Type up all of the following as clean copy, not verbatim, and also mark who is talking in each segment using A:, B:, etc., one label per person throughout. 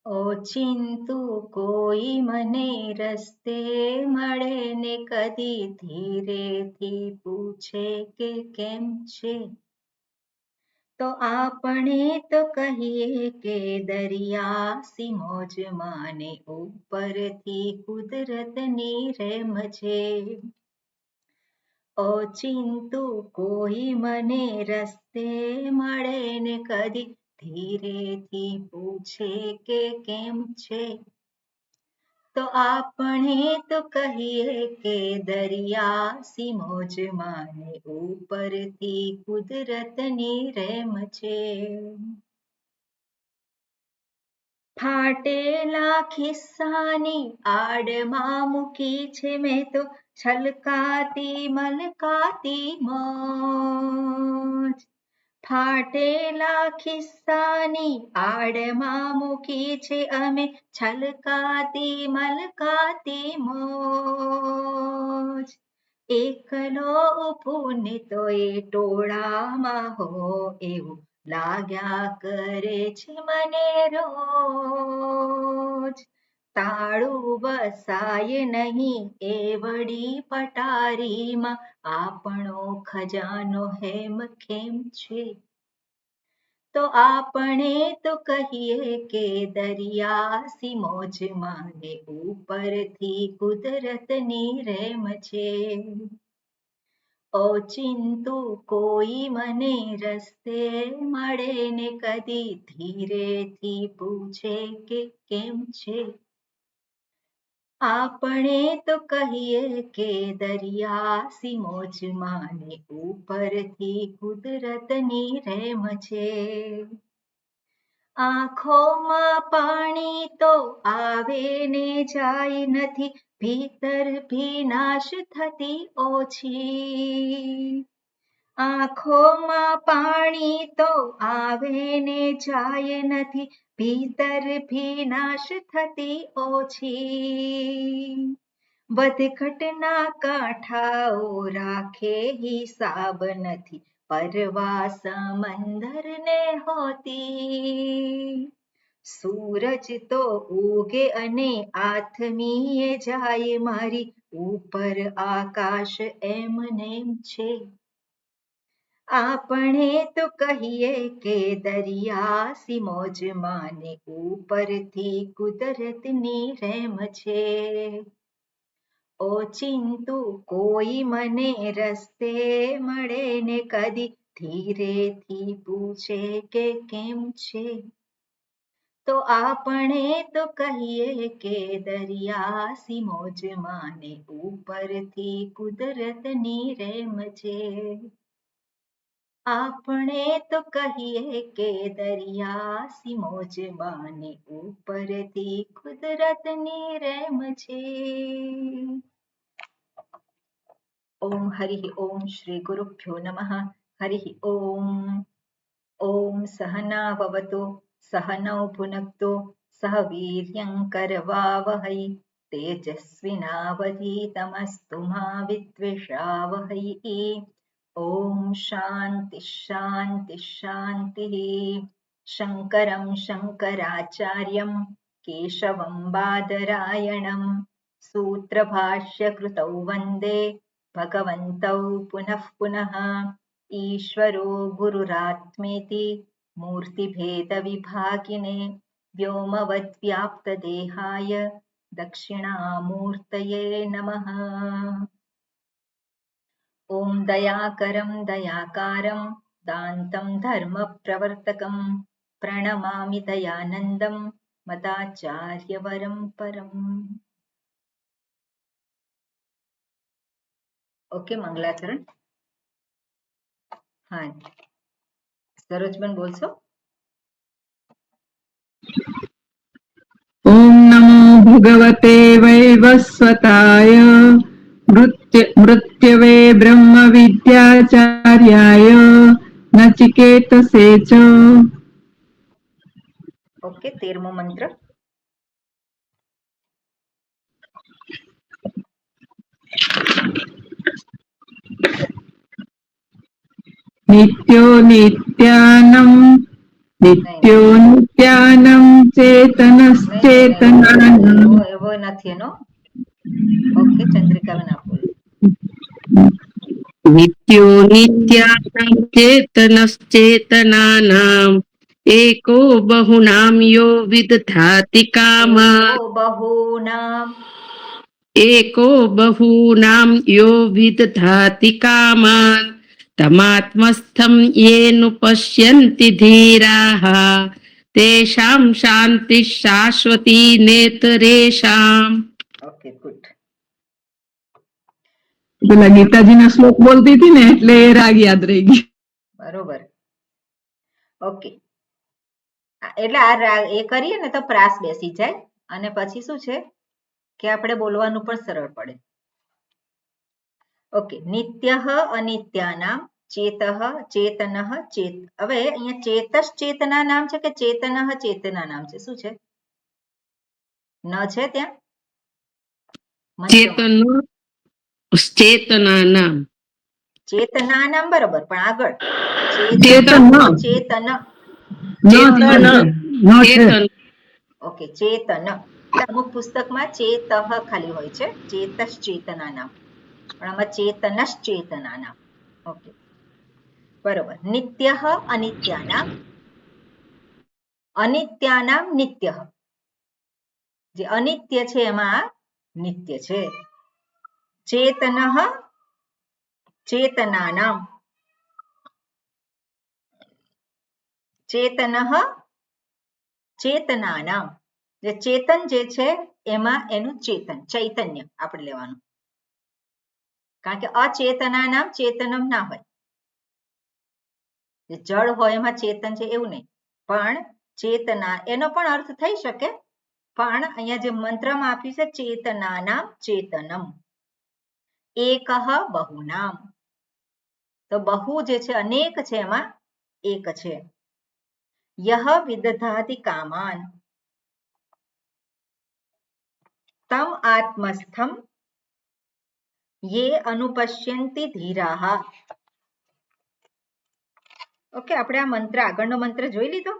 A: ઓચિંતું કોઈ મને રસ્તે મળે ને કદી ધીરેથી પૂછે કે કેમ છે, તો આપણે તો કહીએ કે દરિયા સી મોજમાં ને ઉપરથી કુદરતની રહેમ છે. ઓચિંતું કોઈ મને રસ્તે મળે ને કદી ધીરેથી પૂછે કે કેમ છે, તો આપણે તો કહીએ કે દરિયા સી મોજમાં ને ઉપરથી કુદરતની રહેમ છે. ફાટેલા ખિસ્સાની આડમાં મૂકી છે મેં તો છલકાતી મલકાતી મોજ. ફાટેલા ખિસ્સાની આડમાં મૂકી છે અમે છલકાતી મલકાતી મોજ. એકલો ઊભું ને તોય ટોળામાં હો એવું લાગ્યા કરે છે મને રોજ. તાળું વસાય નહીં એવડી પટારીમાં આપણો ખજાનો હેમ ખેમ છે, તો આપણે તો કહીએ કે દરિયા સી મોજમાં ને ઉપરથી કુદરતની રહેમ છે. ઓચિંતું કોઈ મને રસ્તે મળે ને કદી ધીરેથી પૂછે કે કેમ છે, આપણે તો કહીએ કે દરિયા સી મોજમાં ને ઉપરથી કુદરતની રહેમ છે. આંખોમાં પાણી તો આવે ને જાય નથી, ભીતર ભીનાશ થતી ઓછી. આંખોમાં પાણી તો આવે ને જાય નથી, ભીતર ભીનાશ થતી ઓછી. વધઘટના કાંઠાઓ રાખે હિસાબ નથી, પરવા સમંદરને હોતી. સૂરજ તો ઉગે અને આથમીએ જાય મારી ઉપર આકાશ એમનેમ છે, આપણે તો કહીએ કે દરિયા સી મોજમાં ને ઉપરથી કુદરતની રહેમ છે. ઓચિંતું કોઈ મને રસ્તે મળે ને કદી ધીરેથી પૂછે કે કેમ છે, તો આપણે તો કહીએ કે દરિયા સી મોજમાં ને ઉપરથી કુદરતની રહેમ છે. આપણે તો કહીએ કે દરિયા સી મોજમાં ને ઉપરથી કુદરતની રહેમ છે. ઓમ હરિ ઓમ શ્રી ગુરુભ્યો નમઃ. હરિ ઓમ. ઓમ સહના ભવતુ સહનૌ ભુનક્તુ સહ વીર્યં કરવાવહૈ તેજસ્વિનાવધીતમસ્તુ મા વિદ્વિષાવહૈ. ઓમ શાંતિ શાંતિ શાંતિ. શંકરં શંકરાચાર્યં કેશવં બાદરાયણં સૂત્રભાષ્યકૃતૌ વંદે ભગવन्तौ પુનઃ પુનઃ. ईश्वरो गुरुरात्मेति मूर्तिभेदविभागिने व्योमवद्व्याप्तदेहाय दक्षिणामूर्तये नमः. ॐ दयाकरं दयाकारं दान्तं धर्मप्रवर्तकं प्रणमामि दयानन्दं मदाचार्यवरं परम्. ओके मंगलाचरण. हाँ सरोजबेन बोलशो.
B: ओम नमो भगवते वैवस्वताय मृत्यवे ब्रह्म विद्याचार्याय नचिकेतसे च.
A: ओके 13मो मंत्र.
B: નિત્યો નિત્યાનમ નિત્યો નિત્યાનમ
A: નહીં,
B: ચેતનશ્ચેતનાનમ.
A: એવો નથી એનો. ઓકે, ચંદ્રિકાબેન આપ બોલો.
C: નિત્યો નિત્યાનાં ચેતનશ્ચેતનાનાં એકો બહુનાં યો વિદધાતિ કામાન
A: એકો બહૂનામ
C: યો વિદધાતિ કામાન તમાત્મસ્થં યેનુપશ્યન્તિ ધીરાઃ તેષાં શાંતિઃ શાશ્વતી નેતરેષાં.
A: Okay, good.
B: પેલા ગીતાજીના શ્લોક બોલતી હતી ને એટલે એ રાગ યાદ રહી ગઈ.
A: બરોબર. ઓકે, એટલે આ રાગ એ કરીએ ને તો પ્રાસ બેસી જાય અને પછી શું છે કે આપણે બોલવાનું પણ સરળ પડે. ઓકે, નિત્યઃ અનિત્યાનામ ચેતઃ ચેતનઃ ચેત. હવે અહીંયા ચેતસ ચેતના નામ છે કે ચેતનઃ ચેતના નામ છે? શું છે? ન છે ત્યાં
C: ચેતનાનામ.
A: ચેતના નામ બરોબર, પણ આગળ
B: ચેતન
A: ચેતન.
C: ચેતન.
A: ઓકે, ચેતન. અમુક પુસ્તકમાં ચેતઃ ખાલી હોય છે, ચેતસ ચેતના નામ, પણ આમાં ચેતનસ ચેતના નામ. ઓકે, બરોબર. નિત્યઃ અનિત્યાનામ, અનિત્યાનામ નિત્યઃ. જે અનિત્ય છે એમાં નિત્ય છે. ચેતનઃ ચેતનાનામ, ચેતનઃ ચેતનાનામ. જે ચેતન જે છે એમાં એનું ચેતન ચૈતન્ય આપણે લેવાનું, કારણ કે અચેતના નામ ચેતનમ ના હોય. જે જળ હોય એમાં ચેતન છે એવું નહીં, પણ ચેતના એનો પણ અર્થ થઈ શકે, પણ અહીંયા જે મંત્રમાં આપ્યું છે ચેતનાનામ ચેતનમ. એકઃ બહુનામ, તો બહુ જે છે અનેક છે એમાં એક છે. યહ વિદધાતિ કામાન તમ આત્મસ્થમ યે અનુપશ્યન્તિ ધીરાઃ. ઓકે, આપણે આ મંત્ર આગળનો મંત્ર જોઈ લીધો?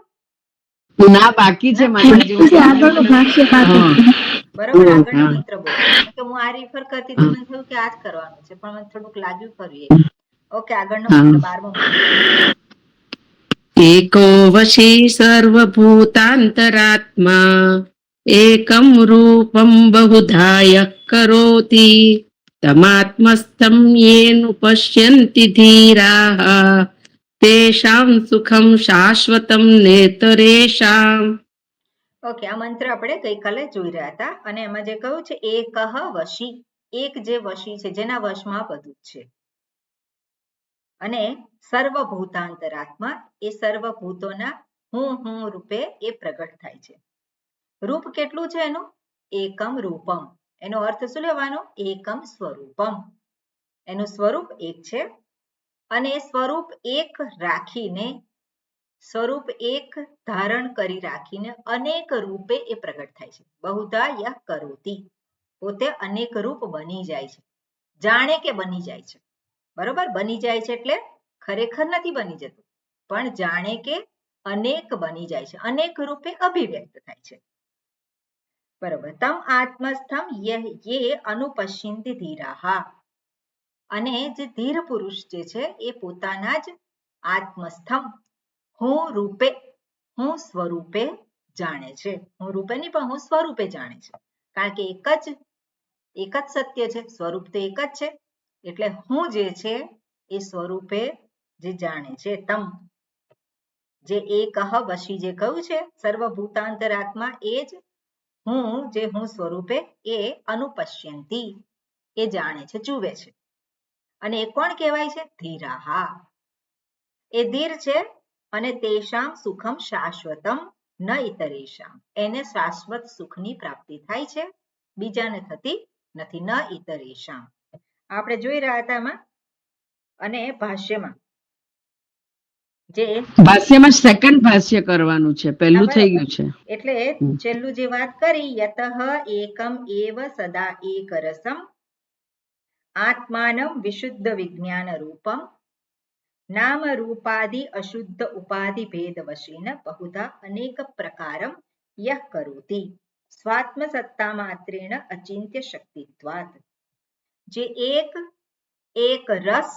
C: ના, બાકી છે માતાજી.
A: બરોબર, આગળનો મંત્ર બોલો. કે હું આ રિફર કરતી હતી, મને થયું કે આ જ કરવાનું છે, પણ મને થોડુંક લાગ્યું ખરું એ. ઓકે, આગળનો મંત્ર 12મો મંત્ર.
C: એકો વશી સર્વભૂતાંતરાત્મા એકમ રૂપમ બહુધાયઃ કરોતિ તમાત્મસ્થં યેનુપશ્યન્તિ ધીરાઃ તેષાં સુખમ શાશ્વતમ નેતરેષાં.
A: ઓકે, આ મંત્ર આપણે ગઈકાલે જોઈ રહ્યા હતા અને એમાં જે કહ્યું છે એકઃ વશી, એક જે વશી છે જેના વશમાં બધું છે, અને સર્વભૂતાંતરાત્મા, એ સર્વભૂતોના હું રૂપે એ પ્રગટ થાય છે. રૂપ કેટલું છે એનું? એકમ રૂપમ. એનો અર્થ શું લેવાનો? એકમ સ્વરૂપમ. એનું સ્વરૂપ એક છે અને એ સ્વરૂપ એક રાખીને, સ્વરૂપ એક ધારણ કરી રાખીને અનેક રૂપે એ પ્રગટ થાય છે. બહુધા યહ કરોતિ, પોતે અનેક રૂપ બની જાય છે. જાણે કે બની જાય છે, બરોબર? બની જાય છે એટલે ખરેખર નથી બની જતું, પણ જાણે કે અનેક બની જાય છે, અનેક રૂપે અભિવ્યક્ત થાય છે. બરોબર. તમ આત્મસ્થમ યે અનુપશ્યન્તિ ધીરાઃ. અને જે ધીર પુરુષ જે છે એ પોતાના જ આત્મસ્થમ, હું રૂપે, હું સ્વરૂપે જાણે છે. હું રૂપે નહીં, પણ હું સ્વરૂપે જાણે છે, કારણ કે એક જ સત્ય છે, સ્વરૂપ તો એક જ છે, એટલે હું જે છે એ સ્વરૂપે જે જાણે છે. તમ, જે એકઃ વશી જે કહ્યું છે સર્વભૂતાંતરાત્મા, એ જ હું, જે હું સ્વરૂપે એ અનુપશ્યન્તિ, એ જાણે છે, જુએ છે. અને એ કોણ કહેવાય છે? ધીરાઃ. એ ધીર છે અને તેષામ સુખમ શાશ્વતમ ન ઇતરેષામ. એને શાશ્વત સુખની પ્રાપ્તિ થાય છે, બીજાને થતી નથી. ન ઇતરેષામ આપણે જોઈ રહ્યા હતા એમાં. અને ભાષ્યમાં
C: ભાષ્યમાં સેકન્ડ ભાષ્ય કરવાનું છે, પહેલું થઈ ગયું છે.
A: એટલે છેલ્લું જે વાત કરી, યતઃ એકમ એવ સદા એક રસમ આત્માનમ વિશુદ્ધ વિજ્ઞાન રૂપમ નામ રૂપાદિ અશુદ્ધ ઉપાધિ ભેદ વશેન બહુધા અનેક પ્રકારમ યહ કરોતિ સ્વાત્મ સત્તા માત્રેણ અચિંત્ય શક્તિત્વાત. જે એક રસ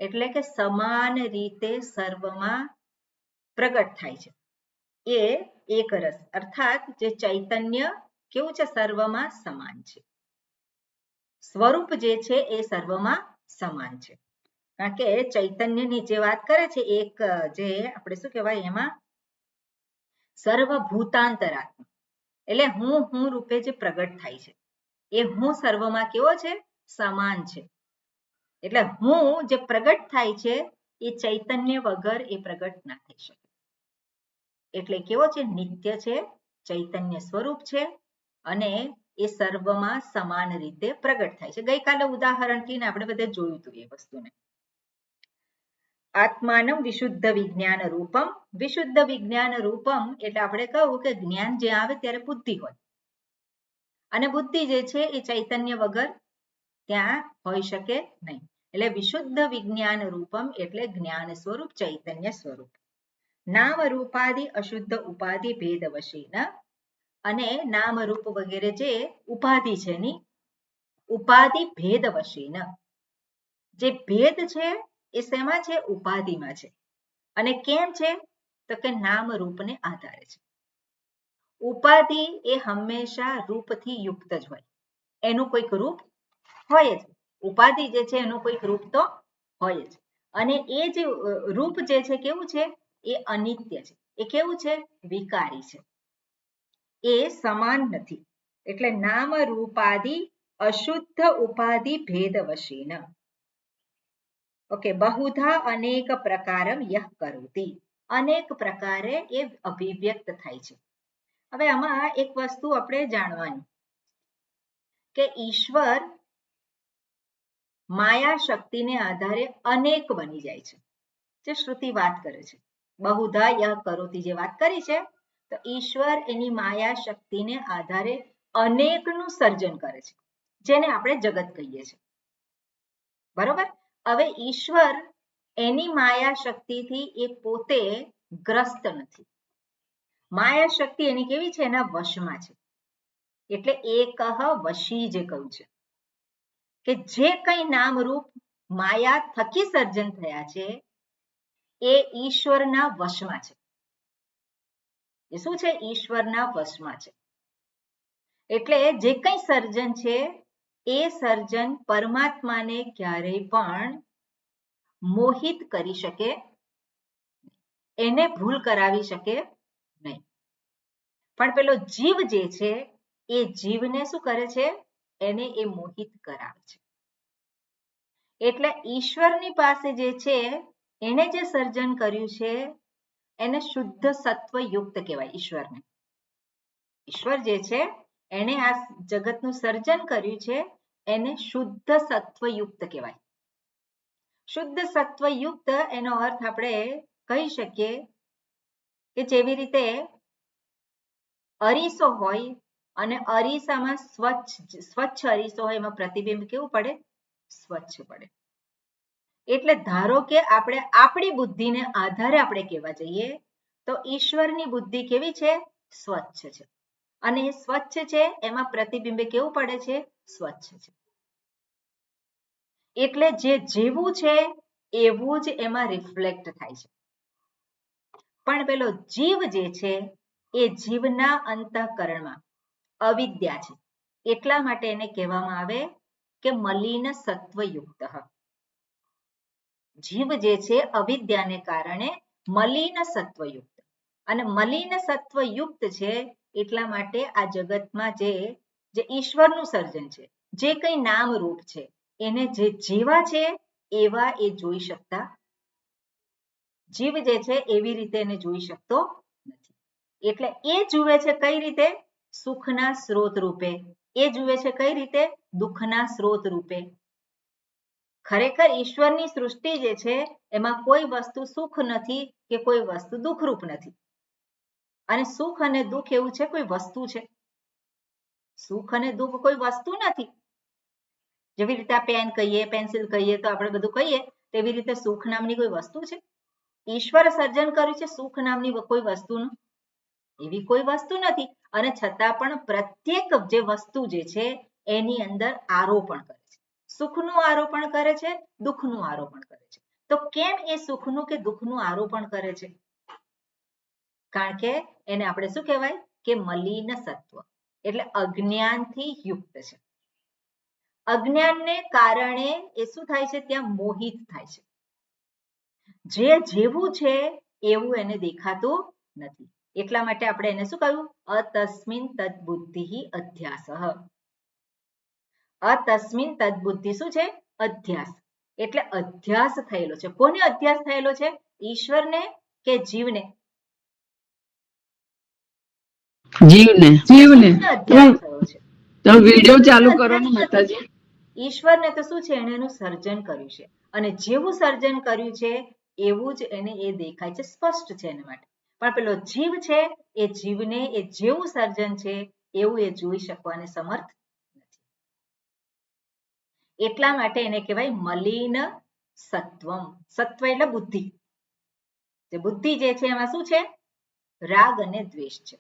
A: એટલે કે સમાન રીતે સર્વમાં પ્રગટ થાય છે એ એક રસ અર્થાત જે ચૈતન્ય કેવું છે સર્વમાં સમાન છે. સ્વરૂપ જે છે એ સર્વમાં સમાન છે. કારણ કે ચૈતન્યની જે વાત કરે છે એક જે આપણે શું કહેવાય એમાં સર્વભૂતાંતરાત્મા એટલે હું રૂપે જે પ્રગટ થાય છે એ હું સર્વમાં કેવો છે સમાન છે. એટલે હું જે પ્રગટ થાય છે એ ચૈતન્ય વગર એ પ્રગટ ના થઈ શકે. એટલે કેવો છે નિત્ય છે, ચૈતન્ય સ્વરૂપ છે અને એ સર્વમાં સમાન રીતે પ્રગટ થાય છે. ગઈકાલે ઉદાહરણથી આપણે બધે જોયું હતું એ વસ્તુને. આત્માનમ વિશુદ્ધ વિજ્ઞાન રૂપમ. વિશુદ્ધ વિજ્ઞાન રૂપમ એટલે આપણે કહું કે જ્ઞાન જે આવે ત્યારે બુદ્ધિ હોય અને બુદ્ધિ જે છે એ ચૈતન્ય વગર ત્યાં હોઈ શકે નહીં. એટલે વિશુદ્ધ વિજ્ઞાન રૂપમ એટલે જ્ઞાન સ્વરૂપ, ચૈતન્ય સ્વરૂપ. નામ રૂપાદિ અશુદ્ધ ઉપાધિ ભેદ વશેન અને નામ રૂપ વગેરે જે ઉપાધિ છે ની ઉપાધિ ભેદ વશેન. જે ભેદ છે એ શેમાં છે ઉપાધિમાં છે. અને કેમ છે તો કે નામ રૂપને આધારે છે. ઉપાધિ એ હંમેશા રૂપથી યુક્ત જ હોય, એનું કોઈક રૂપ હોય જ. ઉપાધિ જે છે એનું કોઈક રૂપ તો હોય જ અને એ જે રૂપ જે છે કેવું છે એ અનિત્ય છે. એ કેવું છે વિકારી છે, એ સમાન નથી. એટલે નામ રૂપાદિ અશુદ્ધ ઉપાધિ ભેદ વશેન. ઓકે, બહુધા અનેક પ્રકારમ યહ કરોતિ. અનેક પ્રકારે એ અભિવ્યક્ત થાય છે. હવે આમાં એક વસ્તુ આપણે જાણવાની કે ઈશ્વર માયા શક્તિને આધારે અનેક બની જાય છે. જે શ્રુતિ વાત કરે છે બહુધા યહ કરોતિ જે વાત કરી છે તો ઈશ્વર એની માયા શક્તિને આધારે અનેકનું સર્જન કરે છે જેને આપણે જગત કહીએ છીએ. બરોબર. હવે ઈશ્વર એની માયા શક્તિથી એ પોતે ગ્રસ્ત નથી. માયા શક્તિ એની કેવી છે એના વશમાં છે. એટલે એકહ વશી જે કહ્યું છે કે જે કંઈ નામરૂપ માયા થકી સર્જન થયા છે એ ઈશ્વરના વશમાં છે. એ શું છે ઈશ્વરના વશમાં છે. એટલે જે કંઈ સર્જન છે એ સર્જન પરમાત્માને ક્યારેય પણ મોહિત કરી શકે, એને ભૂલ કરાવી શકે નહીં. પણ પેલો જીવ જે છે એ જીવને શું કરે છે એને એ મોહિત કરાવે છે. એટલે ઈશ્વરની પાસે જે છે એને જે સર્જન કર્યું છે એને શુદ્ધ સત્વ યુક્ત કહેવાય. ઈશ્વરને ઈશ્વર જે છે એને આ જગતનું સર્જન કર્યું છે એને શુદ્ધ સત્વયુક્ત કહેવાય. શુદ્ધ સત્વયુક્ત એનો અર્થ આપણે કહી શકીએ કે જેવી રીતે અરીસો હોય અને અરીસામાં સ્વચ્છ અરીસો હોય એમાં પ્રતિબિંબ કેવું પડે સ્વચ્છ પડે. એટલે ધારો કે આપણે આપણી બુદ્ધિને આધારે આપણે કહેવા જઈએ તો ઈશ્વરની બુદ્ધિ કેવી છે સ્વચ્છ છે અને એ સ્વચ્છ છે એમાં પ્રતિબિંબ કેવું પડે છે સ્વચ્છ છે. એટલે જે જેવું છે એવું જ એમાં રિફ્લેક્ટ થાય છે. પણ પેલો જીવ જે છે એ જીવના અંતઃકરણમાં અવિદ્યા છે એટલા માટે એને કહેવામાં આવે કે મલિન સત્વયુક્ત. જીવ જે છે અવિદ્યાને કારણે મલિન સત્વયુક્ત અને મલિન સત્વયુક્ત છે એટલા માટે આ જગતમાં જે ઈશ્વરનું સર્જન છે જે કંઈ નામ રૂપ છે એને જે જેવા છે એવા એ જોઈ શકતા. જીવ જે છે એવી રીતે એને જોઈ શકતો નથી. એટલે એ જુએ છે કઈ રીતે સુખના સ્ત્રોત રૂપે, એ જુએ છે કઈ રીતે દુઃખના સ્ત્રોત રૂપે. ખરેખર ઈશ્વરની સૃષ્ટિ જે છે એમાં કોઈ વસ્તુ સુખ નથી કે કોઈ વસ્તુ દુઃખરૂપ નથી. અને સુખ અને દુઃખ એવું છે કોઈ વસ્તુ છે? સુખ અને દુઃખ કોઈ વસ્તુ નથી. જેવી રીતે આ પેન કહીએ પેન્સિલ કહીએ તો આપણે બધું કહીએ તેવી રીતે સુખ નામની કોઈ વસ્તુ છે? ઈશ્વરે સર્જન કર્યું છે સુખ નામની કોઈ વસ્તુનું? એવી કોઈ વસ્તુ નથી. અને છતાં પણ પ્રત્યેક જે વસ્તુ જે છે એની અંદર આરોપણ કરે છે. સુખનું આરોપણ કરે છે, દુઃખનું આરોપણ કરે છે. તો કેમ એ સુખનું કે દુઃખનું આરોપણ કરે છે? કારણ કે એને આપણે શું કહેવાય કે મલિન સત્વ, એટલે અજ્ઞાનથી યુક્ત છે. અજ્ઞાનને કારણે એ શું થાય છે? ત્યાં મોહિત થાય છે. જે જેવું છે એવું એને દેખાતું નથી. એટલા માટે આપણે એને શું કહ્યું? અતસ્મિન તદ્બુદ્ધિ અધ્યાસ. અતસ્મિન તદ્બુદ્ધિ શું છે? અધ્યાસ. એટલે અધ્યાસ થયેલો છે. કોને અધ્યાસ થયેલો છે? ઈશ્વરને કે જીવને?
C: જીવને.
B: જીવને.
A: અધ્યાસ થયો છે.
C: તો વિડિયો ચાલુ કરો ને માતાજી.
A: ઈશ્વરને તો શું છે? એને એનું સર્જન કર્યું છે અને જેવું સર્જન કર્યું છે એવું જ એને એ દેખાય છે, સ્પષ્ટ છે એના માટે. પણ પેલો જીવ છે એ જીવને એ જેવું સર્જન છે એવું એ જોઈ શકવાને સમર્થ નથી. એટલા માટે એને કહેવાય મલિન સત્વમ. સત્વ એટલે બુદ્ધિ. જે બુદ્ધિ જે છે એમાં શું છે? રાગ અને દ્વેષ છે.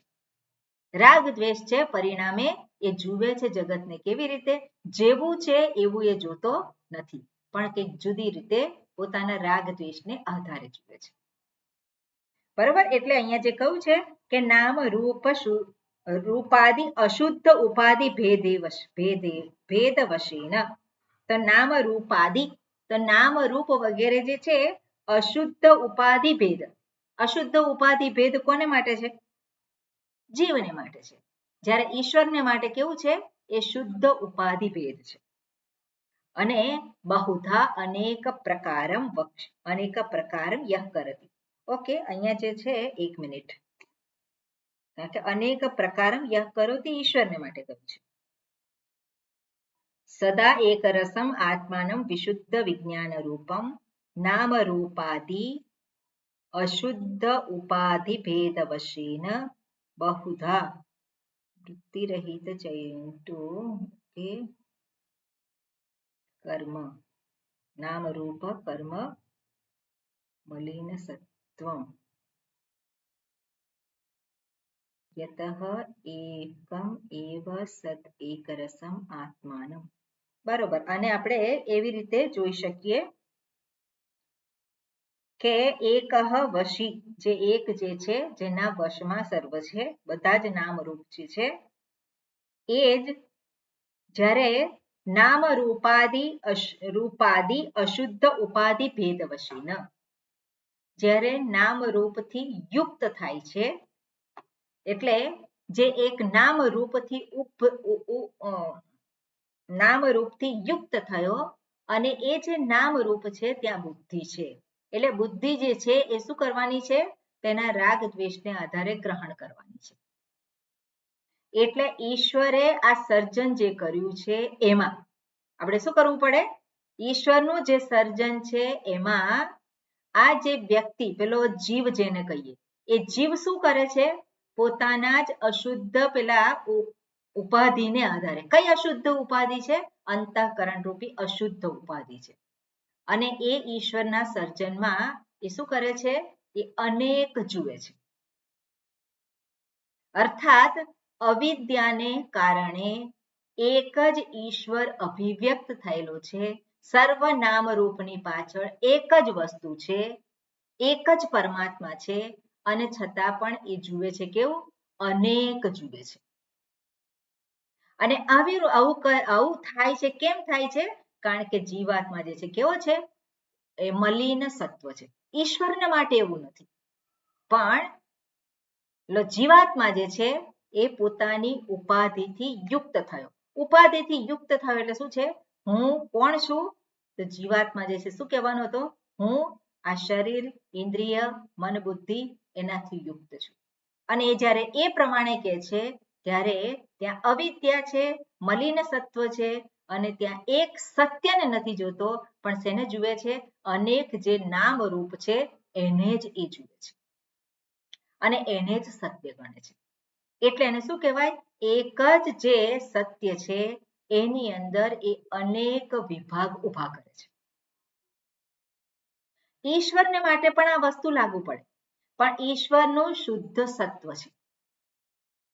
A: રાગ દ્વેષ છે, પરિણામે એ જુએ છે જગતને કેવી રીતે? જેવું છે એવું એ જોતો નથી, પણ કંઈક જુદી રીતે પોતાના રાગ દ્વેષને આધારે જુએ છે. બરોબર? એટલે અહીંયા જે કહ્યું છે કે નામ રૂપ રૂપાદિ અશુદ્ધ ઉપાધિ ભેદ વશેન. તો નામ રૂપાદિ, તો નામ રૂપ વગેરે જે છે અશુદ્ધ ઉપાધિ ભેદ. અશુદ્ધ ઉપાધિ ભેદ કોને માટે છે? જીવને માટે છે. જ્યારે ઈશ્વરને માટે કેવું છે? એ શુદ્ધ ઉપાધિ ભેદ છે. અને બહુધા અનેક પ્રકારમ અનેક પ્રકારમ યહ કરતી. ઓકે, અહીંયા જે છે 1 મિનિટ, કારણ કે અનેક પ્રકારમ યહ કરોતી ઈશ્વરને માટે કહ્યું છે. સદા એક રસમ આત્માનમ વિશુદ્ધ વિજ્ઞાન રૂપમ નામ રૂપાદિ અશુદ્ધ ઉપાધિ ભેદ વશેન બહુધા વૃત્તિ રહિત ચૈતુ કે કર્મ નામ રૂપ કર્મ મલિન સત્વમ યતઃ એકમ એવ સત એક રસમ આત્માનમ. બરોબર. અને આપણે એવી રીતે જોઈ શકીએ કે એકઃ વશી, જે એક જે છે જેના વશમાં સર્વ છે, બધા જ નામ રૂપ જે છે એ જ જ્યારે નામ રૂપાદિ અશુદ્ધ ઉપાધિ ભેદ વશેન, જ્યારે નામ રૂપથી યુક્ત થાય છે, એટલે જે એક નામ રૂપથી નામ રૂપથી યુક્ત થયો અને એ જે નામ રૂપ છે ત્યાં બુદ્ધિ છે. એટલે બુદ્ધિ જે છે એ શું કરવાની છે? તેના રાગ દ્વેષને આધારે ગ્રહણ કરવાની છે. એટલે ઈશ્વરે આ સર્જન જે કર્યું છે એમાં આપણે શું કરવું પડે? ઈશ્વરનું જે સર્જન છે એમાં આ જે વ્યક્તિ, પેલો જીવ જેને કહીએ, એ જીવ શું કરે છે? પોતાના જ અશુદ્ધ પેલા ઉપાધિને આધારે. કઈ અશુદ્ધ ઉપાધિ છે? અંતઃકરણ રૂપી અશુદ્ધ ઉપાધિ છે. અને એ ઈશ્વરના સર્જનમાં એ શું કરે છે? એ અનેક જુએ છે. અર્થાત અવિદ્યાને કારણે એક જ ઈશ્વર અભિવ્યક્ત થયેલો છે. સર્વ નામ રૂપની પાછળ એક જ વસ્તુ છે, એક જ પરમાત્મા છે, અને છતાં પણ એ જુએ છે કેવું? અનેક જુએ છે. અને આવું થાય છે. કેમ થાય છે? કારણ કે જીવાત્મા જે છે કેવો છે? એ મલિન સત્વ છે. ઈશ્વરને માટે એવું નથી, પણ જીવાત્મા જે છે એ પોતાની ઉપાધિથી યુક્ત થયો. ઉપાધિથી યુક્ત થયો એટલે શું છે? હું કોણ છું? તો જીવાત્મા જે છે શું કહેવાનો હતો? હું આ શરીર, ઇન્દ્રિય, મન, બુદ્ધિ એનાથી યુક્ત છું. અને એ જ્યારે એ પ્રમાણે કહે છે ત્યારે ત્યાં અવિદ્યા છે, મલિન સત્વ છે, અને ત્યાં એક સત્યને નથી જોતો, પણ શેને જુએ છે? અનેક જે નામ રૂપ છે એને જ એ જુએ છે અને એને જ સત્ય ગણે છે. એટલે એને શું કહેવાય? એક જ જે સત્ય છે એની અંદર એ અનેક વિભાગ ઉભા કરે છે. ઈશ્વરને માટે પણ આ વસ્તુ લાગુ પડે, પણ ઈશ્વરનું શુદ્ધ સત્વ છે.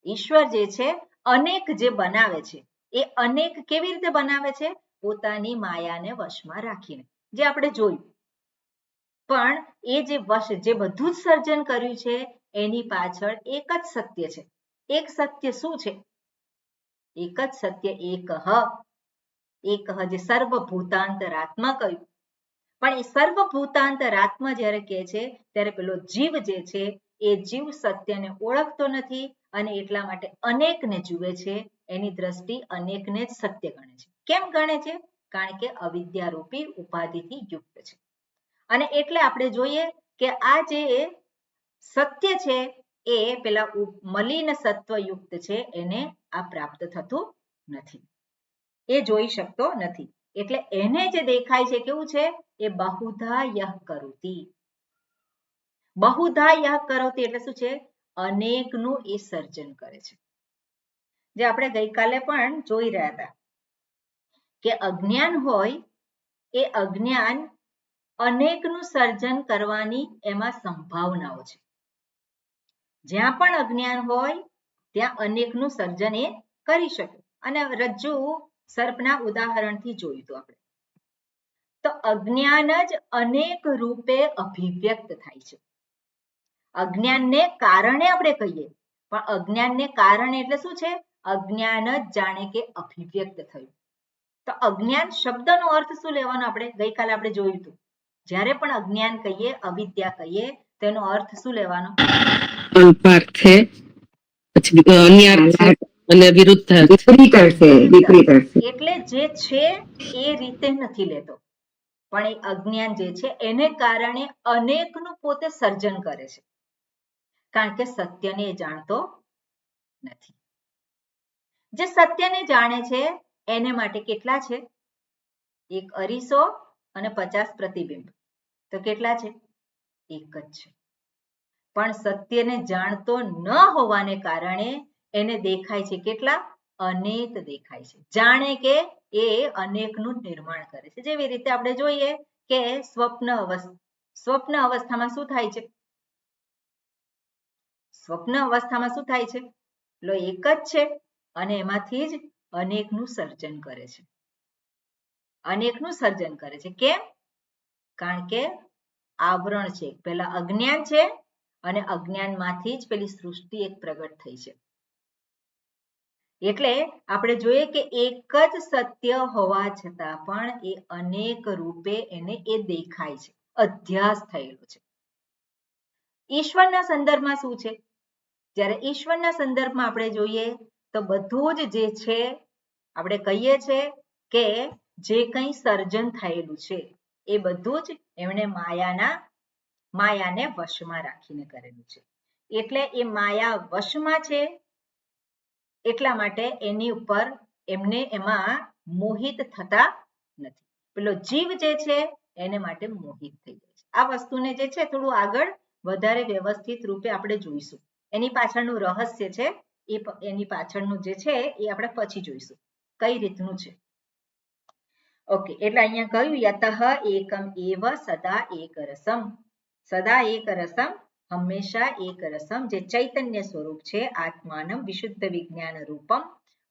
A: ઈશ્વર જે છે અનેક જે બનાવે છે એ અનેક કેવી રીતે બનાવે છે? પોતાની માયાને વશમાં રાખીને, જે આપણે જોયું. પણ એ જે બધું જ સર્જન કર્યું છે એની પાછળ એક જ સત્ય છે. એક સત્ય શું છે? એક જ સત્ય એક જે સર્વભૂતાંતરાત્મા કહ્યું. પણ એ સર્વભૂતાંતરાત્મા જ્યારે કહે છે ત્યારે પેલો જીવ જે છે એ જીવ સત્યને ઓળખતો નથી અને એટલા માટે અનેકને જુએ છે. એની દ્રષ્ટિ અનેકને જ સત્ય ગણે છે. કેમ ગણે છે? કારણ કે અવિદ્યારૂપી ઉપાધિથી યુક્ત છે. અને એટલે આપણે જોઈએ કે આ જે સત્ય છે એ પેલા મલિન સત્વયુક્ત છે એને આ પ્રાપ્ત થતું નથી, એ જોઈ શકતો નથી. એટલે એને જે દેખાય છે કેવું છે? એ બહુધા યહ કરોતિ. બહુધા યહ કરોતિ એટલે શું છે? અનેકનું એ સર્જન કરે છે. જે આપણે ગઈકાલે પણ જોઈ રહ્યા હતા કે અજ્ઞાન હોય એ અજ્ઞાન અનેકનું સર્જન કરવાની એમાં સંભાવનાઓ છે. જ્યાં પણ અજ્ઞાન હોય ત્યાં અનેકનું સર્જન એ કરી શકે. અને રજ્જુ સર્પના ઉદાહરણથી જોયું હતું આપણે. તો અજ્ઞાન જ અનેક રૂપે અભિવ્યક્ત થાય છે. અજ્ઞાનને કારણે આપણે કહીએ, પણ અજ્ઞાનને કારણે એટલે શું છે? અજ્ઞાન જ જાણે કે અભિવ્યક્ત થયું. તો અજ્ઞાન શબ્દનો અર્થ શું લેવાનો? આપણે ગઈકાલે આપણે જોયું હતું. જ્યારે પણ અજ્ઞાન કહીએ, અવિદ્યા કહીએ, તેનો અર્થ શું લેવાનો?
C: અલ્પાર્થ છે, પછી અન્યાર્થ છે અને વિરુદ્ધ
A: એટલે જે છે એ રીતે નથી લેતો, પણ એ અજ્ઞાન જે છે એને કારણે અનેકનું પોતે સર્જન કરે છે. કારણ કે સત્યને જાણતો નથી. જે સત્યને જાણે છે એને માટે કેટલા છે? એક અરીસો અને 50 પ્રતિબિંબ. તો કેટલા છે? એક જ છે. પણ સત્યને જાણતો ન હોવાને કારણે એને દેખાય છે કેટલા? અનેક દેખાય છે. જાણે કે એ અનેકનું નિર્માણ કરે છે. જેવી રીતે આપણે જોઈએ કે સ્વપ્ન અવસ્થામાં શું થાય છે? સ્વપ્ન અવસ્થામાં શું થાય છે? લો એક જ છે અને એમાંથી જ અનેકનું સર્જન કરે છે. અનેકનું સર્જન કરે છે. કેમ? કારણ કે આવરણ છે. પહેલા અજ્ઞાન છે અને અજ્ઞાનમાંથી જ પેલી સૃષ્ટિ એક પ્રગટ થઈ છે. એટલે આપણે જોઈએ કે એક જ સત્ય હોવા છતાં પણ એ અનેક રૂપે એને એ દેખાય છે, અધ્યાસ થયેલો છે. ઈશ્વરના સંદર્ભમાં શું છે? જ્યારે ઈશ્વરના સંદર્ભમાં આપણે જોઈએ તો બધું જ જે છે આપણે કહીએ છીએ કે જે કંઈ સર્જન થયેલું છે એ બધું જ એમણે માયાને વશમાં રાખીને કરેલું છે. એટલે એ માયા વશમાં છે એટલા માટે એની ઉપર એમને એમાં મોહિત થતા નથી. પેલો જીવ જે છે એને માટે મોહિત થઈ જાય છે. આ વસ્તુને જે છે થોડું આગળ વધારે વ્યવસ્થિત રૂપે આપણે જોઈશું. એની પાછળનું રહસ્ય છે એની પાછળનું જે છે એ આપણે પછી જોઈશું કઈ રીતનું છે. ઓકે, એટલે અહીંયા કહ્યું યતઃ એકમ એવ સદા એક રસમ. સદા એક રસમ, હંમેશા એક રસમ, જે ચૈતન્ય સ્વરૂપ છે. આત્માનમ વિશુદ્ધ વિજ્ઞાન રૂપમ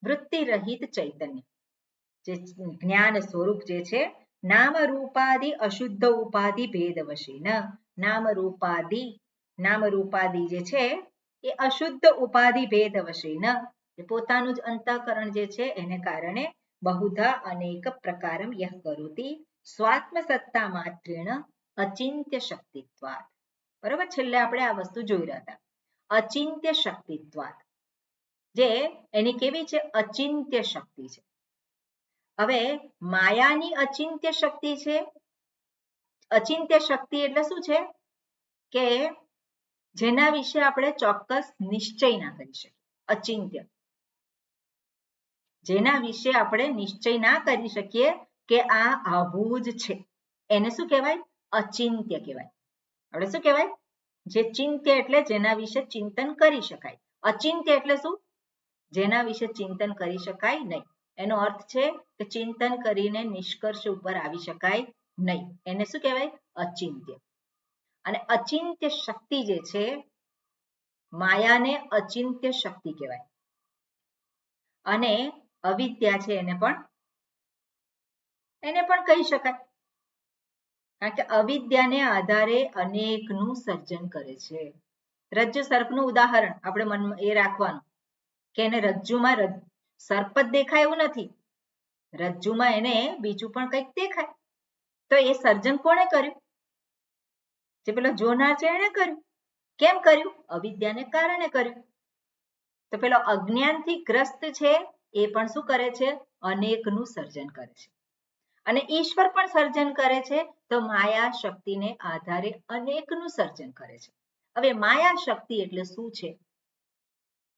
A: વૃત્તિ રહિત ચૈતન્ય, જે જ્ઞાન સ્વરૂપ જે છે. નામ રૂપાદિ અશુદ્ધ ઉપાધિ ભેદ વશેન. નામ રૂપાદિ જે છે એ અશુદ્ધ ઉપાધિ ભેદ વશેન, પોતાનું જ અંતઃકરણ જે છે એને કારણે બહુધા અનેક પ્રકારમ યહ કરોતિ સ્વાત્મ સત્તા માત્રેણ અચિંત્ય શક્તિત્વાત. બરોબર, છેલ્લે આપણે આ વસ્તુ જોઈ રહ્યા હતા. અચિંત્ય શક્તિત્વાત, જે એની કેવી છે? અચિંત્ય શક્તિ છે. હવે માયાની અચિંત્ય શક્તિ છે. અચિંત્ય શક્તિ એટલે શું છે? કે જેના વિશે આપણે ચોક્કસ નિશ્ચય ના કરી શકીએ. અચિંત્ય, જેના વિશે આપણે નિશ્ચય ના કરી શકીએ કે આ આવું જ છે, એને શું કહેવાય? અચિંત્ય કહેવાય. આપણે શું કહેવાય? જે ચિંત્ય એટલે જેના વિશે ચિંતન કરી શકાય. અચિંત્ય એટલે શું? જેના વિશે ચિંતન કરી શકાય નહીં. એનો અર્થ છે કે ચિંતન કરીને નિષ્કર્ષ ઉપર આવી શકાય નહીં. એને શું કહેવાય? અચિંત્ય. અને અચિંત્ય શક્તિ જે છે, માયાને અચિંત્ય શક્તિ કહેવાય. અને અવિદ્યા છે એને પણ કહી શકાય. કારણ કે અવિદ્યાને આધારે અનેકનું સર્જન કરે છે. રજ્જુ સર્પનું ઉદાહરણ આપણે મનમાં એ રાખવાનું કે એને રજ્જુમાં સર્પ જ દેખાય એવું નથી. રજ્જુમાં એને બીજું પણ કંઈક દેખાય. તો એ સર્જન કોણે કર્યું? જે પેલો જોનાર છે એને કર્યું. કેમ કર્યું? અવિદ્યાને કારણે કર્યું. તો પેલો અજ્ઞાનથી ગ્રસ્ત છે એ પણ શું કરે છે? અનેકનું સર્જન કરે છે. અને ઈશ્વર પણ સર્જન કરે છે, તો માયા શક્તિને આધારે અનેકનું સર્જન કરે છે. હવે માયા શક્તિ એટલે શું છે?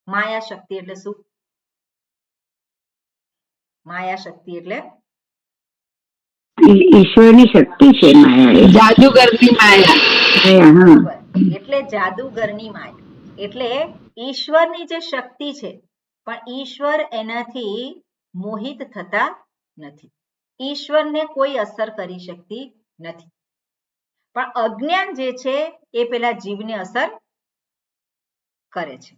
A: માયા શક્તિ એટલે શું? માયા શક્તિ એટલે
D: ઈશ્વરની શક્તિ છે માયા.
C: જાદુગરની માયા.
A: બરોબર. એટલે જાદુગરની માયા એટલે ઈશ્વરની જે શક્તિ છે, પણ ઈશ્વર એનાથી મોહિત થતા નથી. ઈશ્વરને કોઈ અસર કરી શકતી નથી. પણ અજ્ઞાન જે છે એ પેલા જીવને અસર કરે છે.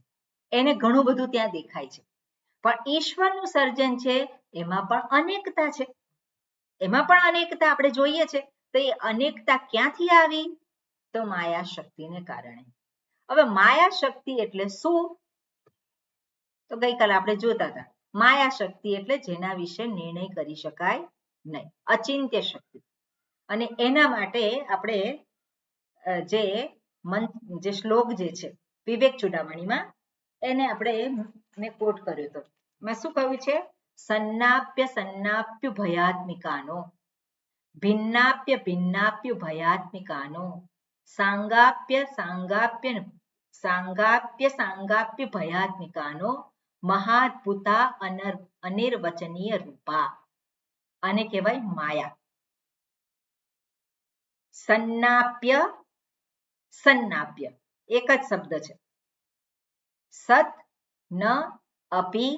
A: એને ઘણું બધું ત્યાં દેખાય છે. પણ ઈશ્વરનું સર્જન છે એમાં પણ અનેકતા છે. એમાં પણ અનેકતા આપણે જોઈએ છે. તો એ અનેકતા ક્યાંથી આવી? તો માયા શક્તિને કારણે. હવે માયા શક્તિ એટલે શું? તો ગઈકાલે આપણે જોતા હતા. માયા શક્તિ એટલે જેના વિશે નિર્ણય કરી શકાય નહીં, અચિંત્ય શક્તિ. અને એના માટે આપણે જે શ્લોક જે છે વિવેક ચૂડામણીમાં, એને મેં કોટ કર્યો હતો. મેં શું કહ્યું છે? સન્નાપ્ય સન્નાપ્ય ભયાત્મિકાનો, ભિન્નાપ્ય ભિન્નાપ્ય ભયાત્મિકાનો, સાંગાપ્ય સાંગાપ્ય સાંગાપ્ય સાંગાપ્ય ભયાત્મિકાનો, મહાદ્ભુતા અનિર્વચનીય રૂપા. આને કહેવાય માયા. સન્નાપ્ય સન્નાપ્ય એક જ શબ્દ છે. સત ન અપી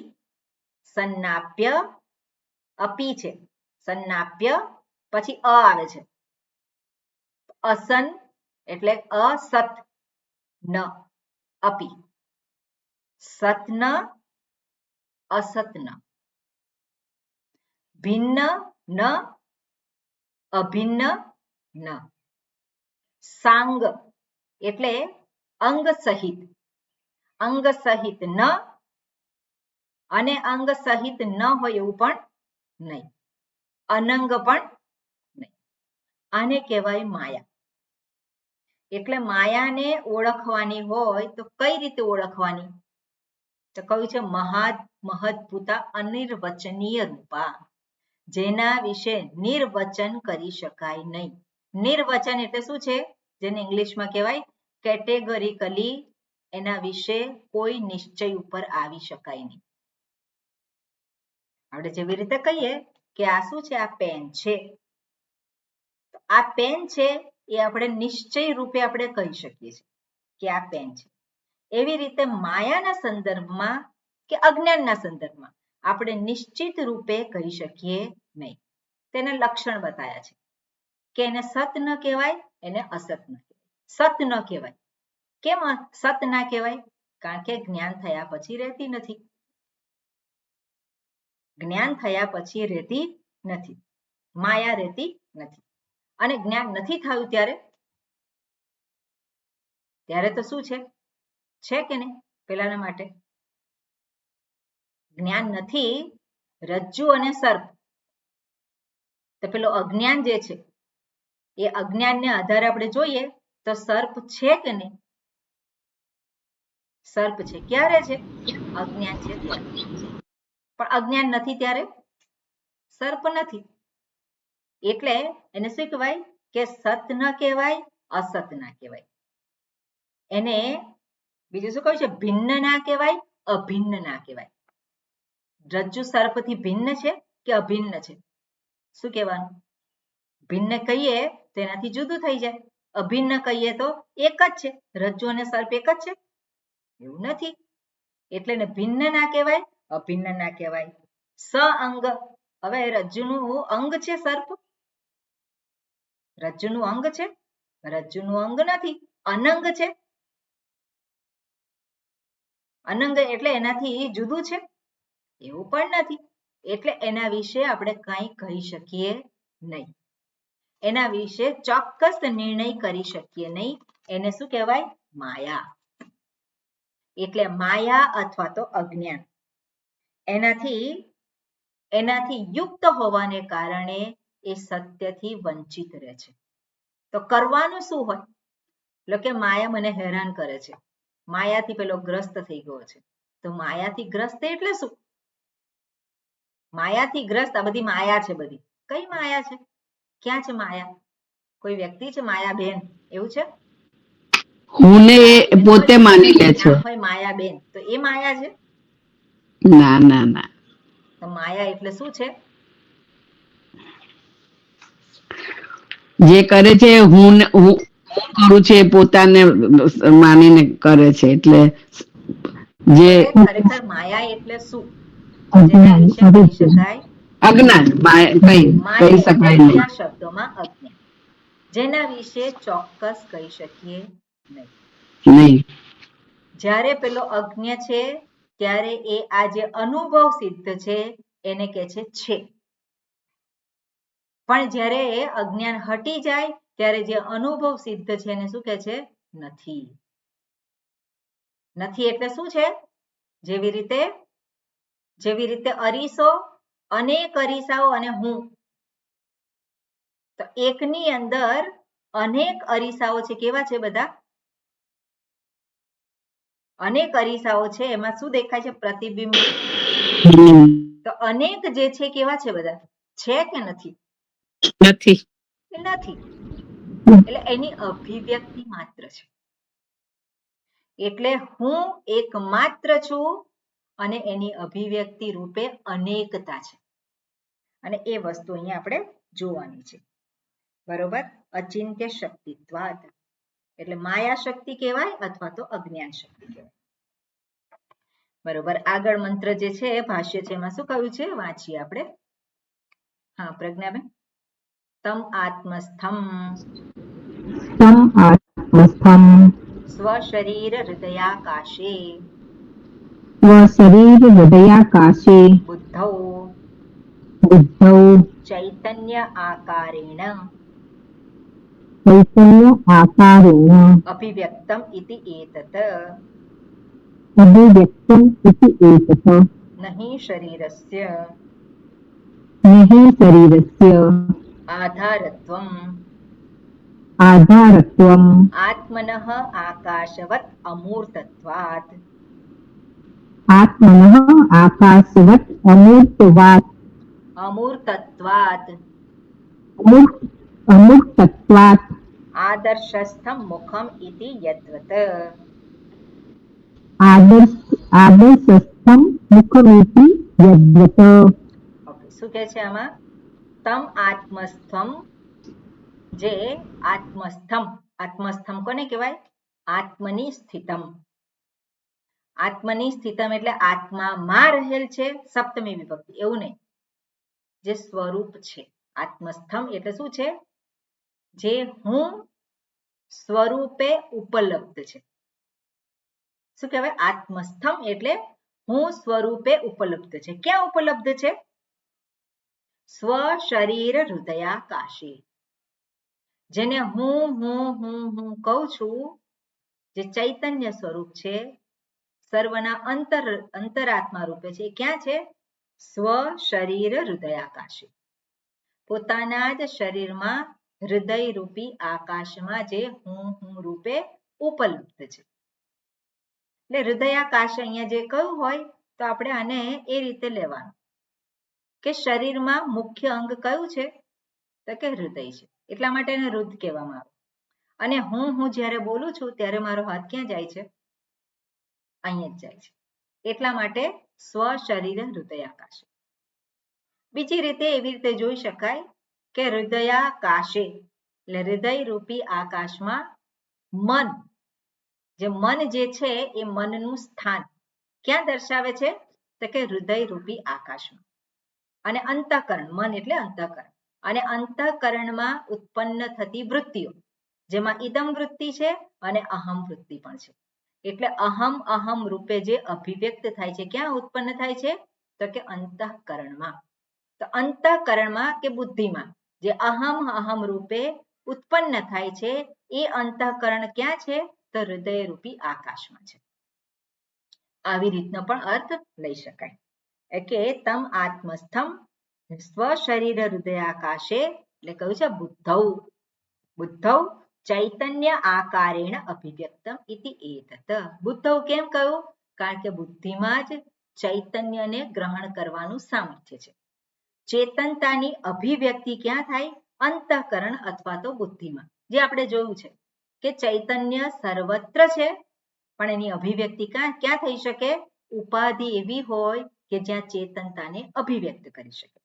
A: સન્નાપ્ય, અપી છે સન્નાપ્ય, પછી અ આવે છે. અસન એટલે અસત ન અપી, સત ન અસત ન, ભિન્ન ન અભિન્ન ન, સાંગ એટલે અંગ સહિત, અંગ સહિત ન અને અંગ સહિત ન હોય એવું પણ નહીં, અનંગ પણ નહીં. આને કહેવાય માયા. એટલે માયાને ઓળખવાની હોય તો કઈ રીતે ઓળખવાની? તો કહ્યું છે મહદ્ભુતા અનિર્વચનીય રૂપા, જેના વિશે નિર્વચન કરી શકાય નહીં. નિર્વચન એટલે શું છે? જેને ઇંગ્લિશમાં કહેવાય કેટેગોરિકલી, એના વિશે કોઈ નિશ્ચય ઉપર આવી શકાય નહીં. આપણે જેવી રીતે કહીએ કે આ શું છે? આ પેન છે. આ પેન છે એ આપણે નિશ્ચય રૂપે આપણે કહી શકીએ છીએ કે આ પેન છે. એવી રીતે માયાના સંદર્ભમાં કે અજ્ઞાનના સંદર્ભમાં આપણે નિશ્ચિત રૂપે કહી શકીએ નહીં. તેને લક્ષણ બતાવ્યા છે કે એને સત ન કહેવાય, એને અસત ન કહેવાય. સત ન કહેવાય. કેમ સત ના કહેવાય? કારણ કે જ્ઞાન થયા પછી રહેતી નથી. જ્ઞાન થયા પછી રહેતી નથી, માયા રહેતી નથી. અને જ્ઞાન નથી થયું ત્યારે તો શું છે કે નહીં? પેલાના માટે જ્ઞાન નથી. રજ્જુ અને સર્પ, તો પેલો અજ્ઞાન જે છે એ અજ્ઞાનને આધારે આપણે જોઈએ તો સર્પ છે કે નહીં? સર્પ છે. ક્યારે છે? અજ્ઞાન છે ત્યારે. પણ અજ્ઞાન નથી ત્યારે સર્પ નથી. એટલે એને શું કહેવાય? કે સત ન કહેવાય, અસત ના કહેવાય. એને બીજું શું કહ્યું છે? ભિન્ન ના કહેવાય, અભિન્ન ના કહેવાય. રજ્જુ સર્પથી ભિન્ન છે કે અભિન્ન છે? શું કહેવાનું? ભિન્ન કહીએ તો એનાથી જુદું થઈ જાય. અભિન્ન કહીએ તો એક જ છે. રજ્જુ અને સર્પ એક જ છે એવું નથી. એટલે એને ભિન્ન ના કહેવાય, અભિન્ન ના કહેવાય. સઅંગ, હવે રજ્જુનું અંગ છે સર્પ, રજ્જુનું અંગ છે રજ્જુનું અંગ નથી, અનંગ છે. અનંગ એટલે એનાથી જુદું છે એવું પણ નથી. એટલે એના વિશે આપણે કંઈ કહી શકીએ નહીં. એના વિશે ચોક્કસ નિર્ણય કરી શકીએ નહીં. એને શું કહેવાય? માયા. એટલે માયા અથવા તો અજ્ઞાન એનાથી યુક્ત હોવાને કારણે એ સત્યથી વંચિત રહે છે. તો કરવાનું શું હોય? એટલે કે માયા મને હેરાન કરે છે, માયાથી પેલો ગ્રસ્ત થઈ ગયો છે. તો માયાથી ગ્રસ્ત એટલે શું? માયાથી ગ્રસ્ત આ બધી માયા છે. બધી કઈ માયા છે? ક્યાં છે માયા? કોઈ વ્યક્તિ છે માયાબેન એવું છે?
C: હું ને એ પોતે માની લે છે.
A: નામ હોય માયાબેન તો એ માયા છે?
C: ના ના ના.
A: તો માયા એટલે શું છે?
C: જે કરે છે હું કરું છું એ પોતાને માનીને કરે છે. એટલે જે
A: ખરેખર માયા એટલે શું? જેના વિશે કહી શકાય
C: અજ્ઞાન કહી શકાય નહીં.
A: બીજા શબ્દોમાં અજ્ઞાન, જેના વિશે ચોક્કસ કહી શકીએ નહીં. જ્યારે પેલો અજ્ઞ છે ત્યારે એ આ જે અનુભવ સિદ્ધ છે એને કહે છે. પણ જ્યારે એ અજ્ઞાન હટી જાય ત્યારે જે અનુભવ સિદ્ધ છે એને શું કહે છે? નથી. નથી એટલે શું છે? જેવી રીતે અરીસો, અનેક અરીસાઓ અને હું, તો એકની અંદર અનેક અરીસાઓ છે. કેવા છે બધા? અનેક અરીસાઓ છે. એમાં શું દેખાય છે? પ્રતિબિંબ. તો અનેક જે છે કેવા છે બધા? છે કે નથી?
C: નથી.
A: એટલે એની અભિવ્યક્તિ માત્ર છે. એટલે હું એકમાત્ર છું અને એની અભિવ્યક્તિ રૂપે અનેકતા છે. અને એ વસ્તુ અહીંયા આપણે જોવાની છે. બરોબર? અચિંત્ય શક્તિત્વાત એટલે માયા શક્તિ કહેવાય અથવા તો અજ્ઞાન શક્તિ કહેવાય. બરોબર? આગળ મંત્ર જે છે ભાષ્ય છે એમાં શું કહ્યું છે? વાંચીએ આપણે. હા પ્રજ્ઞાબેન. તમ આત્મસ્થમ સ્વશરીર હૃદયાકાશે બુદ્ધૌ ચૈતન્ય આકારેણ અભિવ્યક્તમ ઇતિ એતત નહીં શરીરસ્ય આધારત્વમ આત્મનઃ આકાશવત અમૂર્તત્વાત આદર્શસ્થમ મુખમ ઇતિ યદ્વત. શું કહે છે આમાં? તમ આત્મસ્થમ, જે આત્મસ્થમ કોને કહેવાય? આત્મની સ્થિતમ. આત્મની સ્થિતમ એટલે આત્મામાં રહેલ છે, સપ્તમી વિભક્તિ, એવું નહીં. જે સ્વરૂપ છે આત્મસ્થમ એટલે શું છે? જે હું સ્વરૂપે ઉપલબ્ધ છે. શું કહેવાય? આત્મસ્થમ એટલે હું સ્વરૂપે ઉપલબ્ધ છે. ક્યાં ઉપલબ્ધ છે? સ્વ શરીર હૃદયાકાશે. જેને હું કહું છું, જે ચૈતન્ય સ્વરૂપ છે, સર્વના અંતરાત્મા રૂપે છે, ક્યાં છે? સ્વ શરીર હૃદયાકાશે. પોતાના જ શરીરમાં હૃદય રૂપી આકાશમાં જે હું રૂપે ઉપલબ્ધ છે. એટલે હૃદયાકાશ અહીંયા જે કહ્યું હોય તો આપણે આને એ રીતે લેવાનું કે શરીરમાં મુખ્ય અંગ કયું છે? તો કે હૃદય છે. એટલા માટે એને રુદ્ર કહેવામાં આવે. અને હું જ્યારે બોલું છું ત્યારે મારો હાથ ક્યાં જાય છે? અહીંયા જ જાય છે. એટલા માટે સ્વ શરીર હૃદયાકાશે. બીજી રીતે એવી રીતે જોઈ શકાય કે હૃદયાકાશે એટલે હૃદય રૂપી આકાશમાં મન, જે મન જે છે એ મનનું સ્થાન ક્યાં દર્શાવે છે? તો કે હૃદય રૂપી આકાશમાં. અને અંતઃકરણ, મન એટલે અંતઃકરણ, અને અંતઃકરણમાં ઉત્પન્ન થતી વૃત્તિઓ જેમાં ઇદમ વૃત્તિ છે અને અહમ વૃત્તિ પણ છે. એટલે અહમ રૂપે જે અભિવ્યક્ત થાય છે ક્યાં ઉત્પન્ન થાય છે તો કે અંતઃકરણમાં. તો અંતઃકરણમાં કે બુદ્ધિમાં જે અહમ રૂપે ઉત્પન્ન થાય છે એ અંતઃકરણ ક્યાં છે તો હૃદય રૂપી આકાશમાં છે. આવી રીતનો પણ અર્થ લઈ શકાય. કે તમ આત્મસ્થમ સ્વશરીર હૃદયાકાશે એટલે કહ્યું છે બુદ્ધૌ ચૈતન્ય આકારેણ અભિવ્યક્તમ ઇતિ એતત. બુદ્ધૌ કેમ કહ્યું? કારણ કે બુદ્ધિમાં જ ચૈતન્યને ગ્રહણ કરવાનું સામર્થ્ય છે. ચેતનતાની અભિવ્યક્તિ ક્યાં થાય? અંતઃકરણ અથવા તો બુદ્ધિમાં. જે આપણે જોયું છે કે ચૈતન્ય સર્વત્ર છે પણ એની અભિવ્યક્તિ ક્યાં થઈ શકે? ઉપાધિ એવી હોય કે જ્યાં ચેતનતાને અભિવ્યક્ત કરી શકે.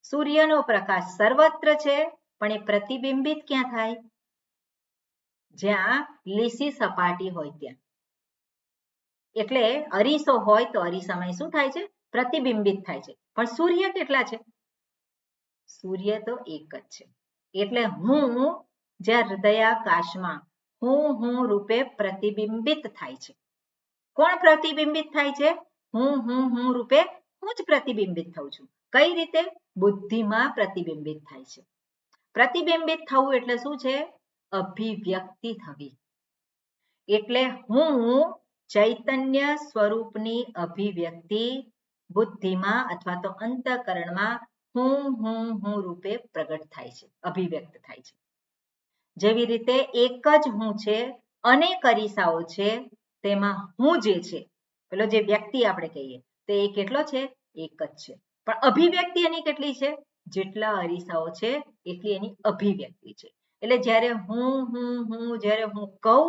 A: સૂર્યનો પ્રકાશ સર્વત્ર છે પણ એ પ્રતિબિંબિત ક્યાં થાય? જ્યાં લીસી સપાટી હોય ત્યાં. એટલે અરીસો હોય તો અરીસામાં શું થાય છે? પ્રતિબિંબિત થાય છે. પણ સૂર્ય કેટલા છે? સૂર્ય તો એક જ છે. એટલે હું જ્યાં હૃદયાકાશમાં હું રૂપે પ્રતિબિંબિત થાય છે. કોણ પ્રતિબિંબિત થાય છે? હું રૂપે હું જ પ્રતિબિંબિત થઉં છું. કઈ રીતે? બુદ્ધિમાં પ્રતિબિંબિત થાય છે. પ્રતિબિંબિત થવું એટલે શું છે? અભિવ્યક્તિ થવી. એટલે હું ચૈતન્ય સ્વરૂપની અભિવ્યક્તિ બુદ્ધિમાં અથવા તો અંતઃકરણમાં હું રૂપે પ્રગટ થાય છે, અભિવ્યક્ત થાય છે. જેવી રીતે એક જ હું છે, અનેક અરીસાઓ છે, તેમાં હું જે છે પેલો જે વ્યક્તિ આપણે કહીએ તે એ કેટલો છે? એક જ છે. પણ અભિવ્યક્તિ એની કેટલી છે? જેટલા અરીસાઓ છે એટલી એની અભિવ્યક્તિ છે. એટલે જ્યારે હું જ્યારે હું કહું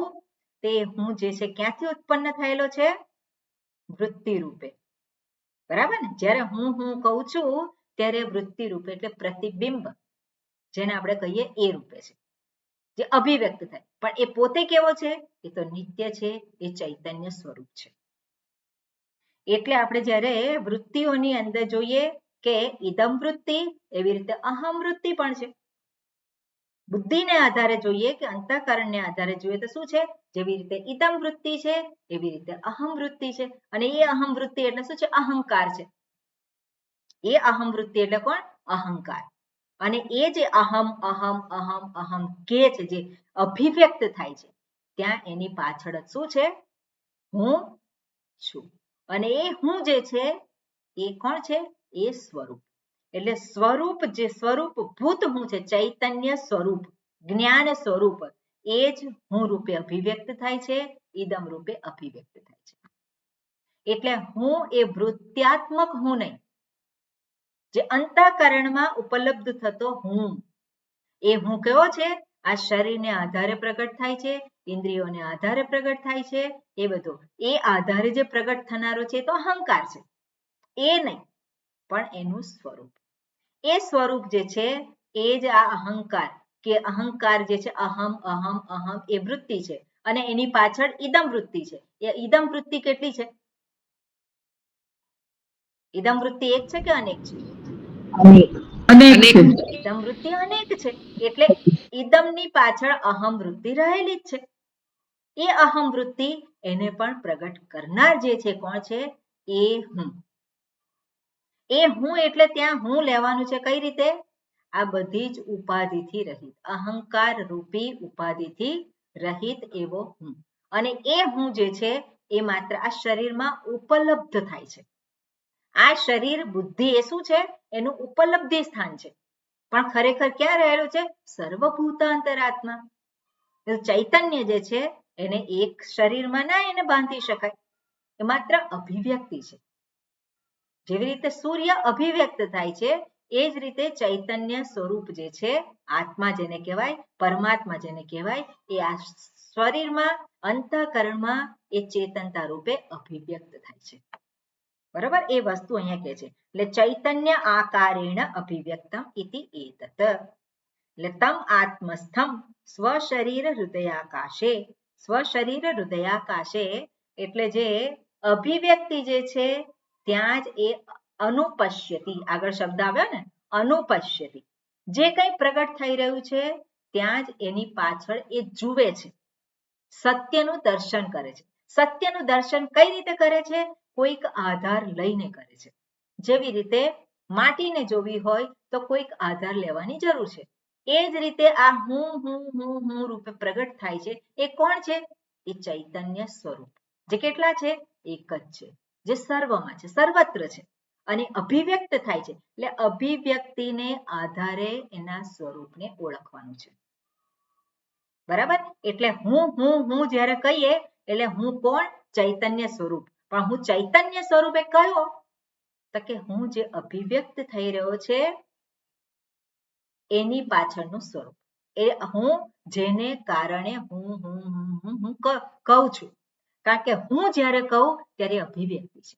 A: તે હું જે છે ક્યાંથી ઉત્પન્ન થયેલો છે? વૃત્તિ રૂપે. બરાબર ને? જ્યારે હું કહું છું ત્યારે વૃત્તિ રૂપે એટલે પ્રતિબિંબ જેને આપણે કહીએ એ રૂપે છે જે અભિવ્યક્ત થાય. પણ એ પોતે કેવો છે? એ તો નિત્ય છે, એ ચૈતન્ય સ્વરૂપ છે. એટલે આપણે જ્યારે વૃત્તિઓની અંદર જોઈએ કે ઇદમ વૃત્તિ એવી રીતે અહમ વૃત્તિ પણ છે. બુદ્ધિને આધારે જોઈએ કે અંતઃકરણને આધારે જોઈએ તો શું છે? જેવી રીતે ઇદમ વૃત્તિ છે એવી રીતે અહમ વૃત્તિ છે. અને એ અહમ વૃત્તિ એટલે શું છે? અહંકાર છે. એ અહમ વૃત્તિ એટલે કોણ? અહંકાર. અને એ જે અહમ કે છે જે અભિવ્યક્ત થાય છે ત્યાં એની પાછળ શું છે? હું છું. અને એ હું જે છે એ કોણ છે? એ સ્વરૂપ. એટલે સ્વરૂપ જે સ્વરૂપભૂત હું છે, ચૈતન્ય સ્વરૂપ, જ્ઞાન સ્વરૂપ, એ જ હું રૂપે અભિવ્યક્ત થાય છે, ઇદમ રૂપે અભિવ્યક્ત થાય છે. એટલે હું એ વૃત્યાત્મક હું નહીં, જે અંતઃકરણમાં ઉપલબ્ધ થતો હું, એ હું કેવો છે? આ શરીરને આધારે પ્રગટ થાય છે, ઇન્દ્રિયોને આધારે પ્રગટ થાય છે, એ બધો એ આધારે જે પ્રગટ થનારો છે તો અહંકાર છે. એ નહીં, પણ એનું સ્વરૂપ. એ સ્વરૂપ જે છે એ જ આ અહંકાર જે છે અહમ એ વૃત્તિ છે. અને એની પાછળ ઇદમ વૃત્તિ છે. એ ઇદમ વૃત્તિ કેટલી છે? ઇદમ વૃત્તિ એક છે કે અનેક છે? ઇદમ વૃત્તિ અનેક છે. એટલે ઇદમની પાછળ અહમ વૃત્તિ રહેલી જ છે. એ અહમ વૃત્તિ એને પણ પ્રગટ કરનાર જે છે કોણ છે? એ હું. એ હું એટલે ત્યાં હું લેવાનું છે કઈ રીતે? આ બધી જ ઉપાધિથી રહિત, અહંકાર રૂપી ઉપાધિથી રહિત એવો હું. અને એ હું જે છે એ માત્ર આ શરીરમાં ઉપલબ્ધ થાય છે. આ શરીર બુદ્ધિ એ શું છે? એનું ઉપલબ્ધિ સ્થાન છે. પણ ખરેખર ક્યાં રહેલું છે? સર્વભૂતાંતરાત્મા. ચૈતન્ય જે છે એને એક શરીરમાં ના એને બાંધી શકાય. એ માત્ર અભિવ્યક્તિ છે. જેવી રીતે સૂર્ય અભિવ્યક્ત થાય છે એ જ રીતે ચૈતન્ય સ્વરૂપ જે છે, આત્મા જેને કહેવાય, પરમાત્મા જેને કહેવાય, એ આ શરીરમાં અંતઃકરણમાં એ ચેતનતા રૂપે અભિવ્યક્ત થાય છે. બરાબર? એ વસ્તુ અહીંયા કહે છે. એટલે ચૈતન્ય આકારેણ અભિવ્યક્તમ ઇતિ એતત. એટલે તમ આત્મસ્થમ સ્વશરીર હૃદયાકાશે. સ્વશરીર હૃદયાકાશે એટલે જે અભિવ્યક્તિ જે છે ત્યાં જ એ અનુપશ્યતિ, આગળ શબ્દ આવ્યો ને, અનુપશ્યતિ. જે કંઈ પ્રગટ થઈ રહ્યું છે ત્યાં જ એની પાછળ એ જુએ છે, સત્યનું દર્શન કરે છે. સત્યનું દર્શન કઈ રીતે કરે છે? કોઈક આધાર લઈને કરે છે. જેવી રીતે માટીને જોવી હોય તો કોઈક આધાર લેવાની જરૂર છે. એ જ રીતે આ હું રૂપે પ્રગટ થાય છે એ કોણ છે? એ ચૈતન્ય સ્વરૂપ, જે કેટલા છે? એક જ છે, જે સર્વમાં છે, સર્વત્ર છે અને અભિવ્યક્ત થાય છે. એટલે અભિવ્યક્તિને આધારે એના સ્વરૂપને ઓળખવાનું છે. બરાબર? એટલે હું જ્યારે કહીએ એટલે હું કોણ? ચૈતન્ય સ્વરૂપ. પણ હું ચૈતન્ય સ્વરૂપ એ કયો? તો કે હું જે અભિવ્યક્ત થઈ રહ્યો છે એની પાછળનું સ્વરૂપ, એ હું જેને કારણે હું કહું છું. કારણ કે હું જ્યારે કહું ત્યારે અભિવ્યક્તિ છે.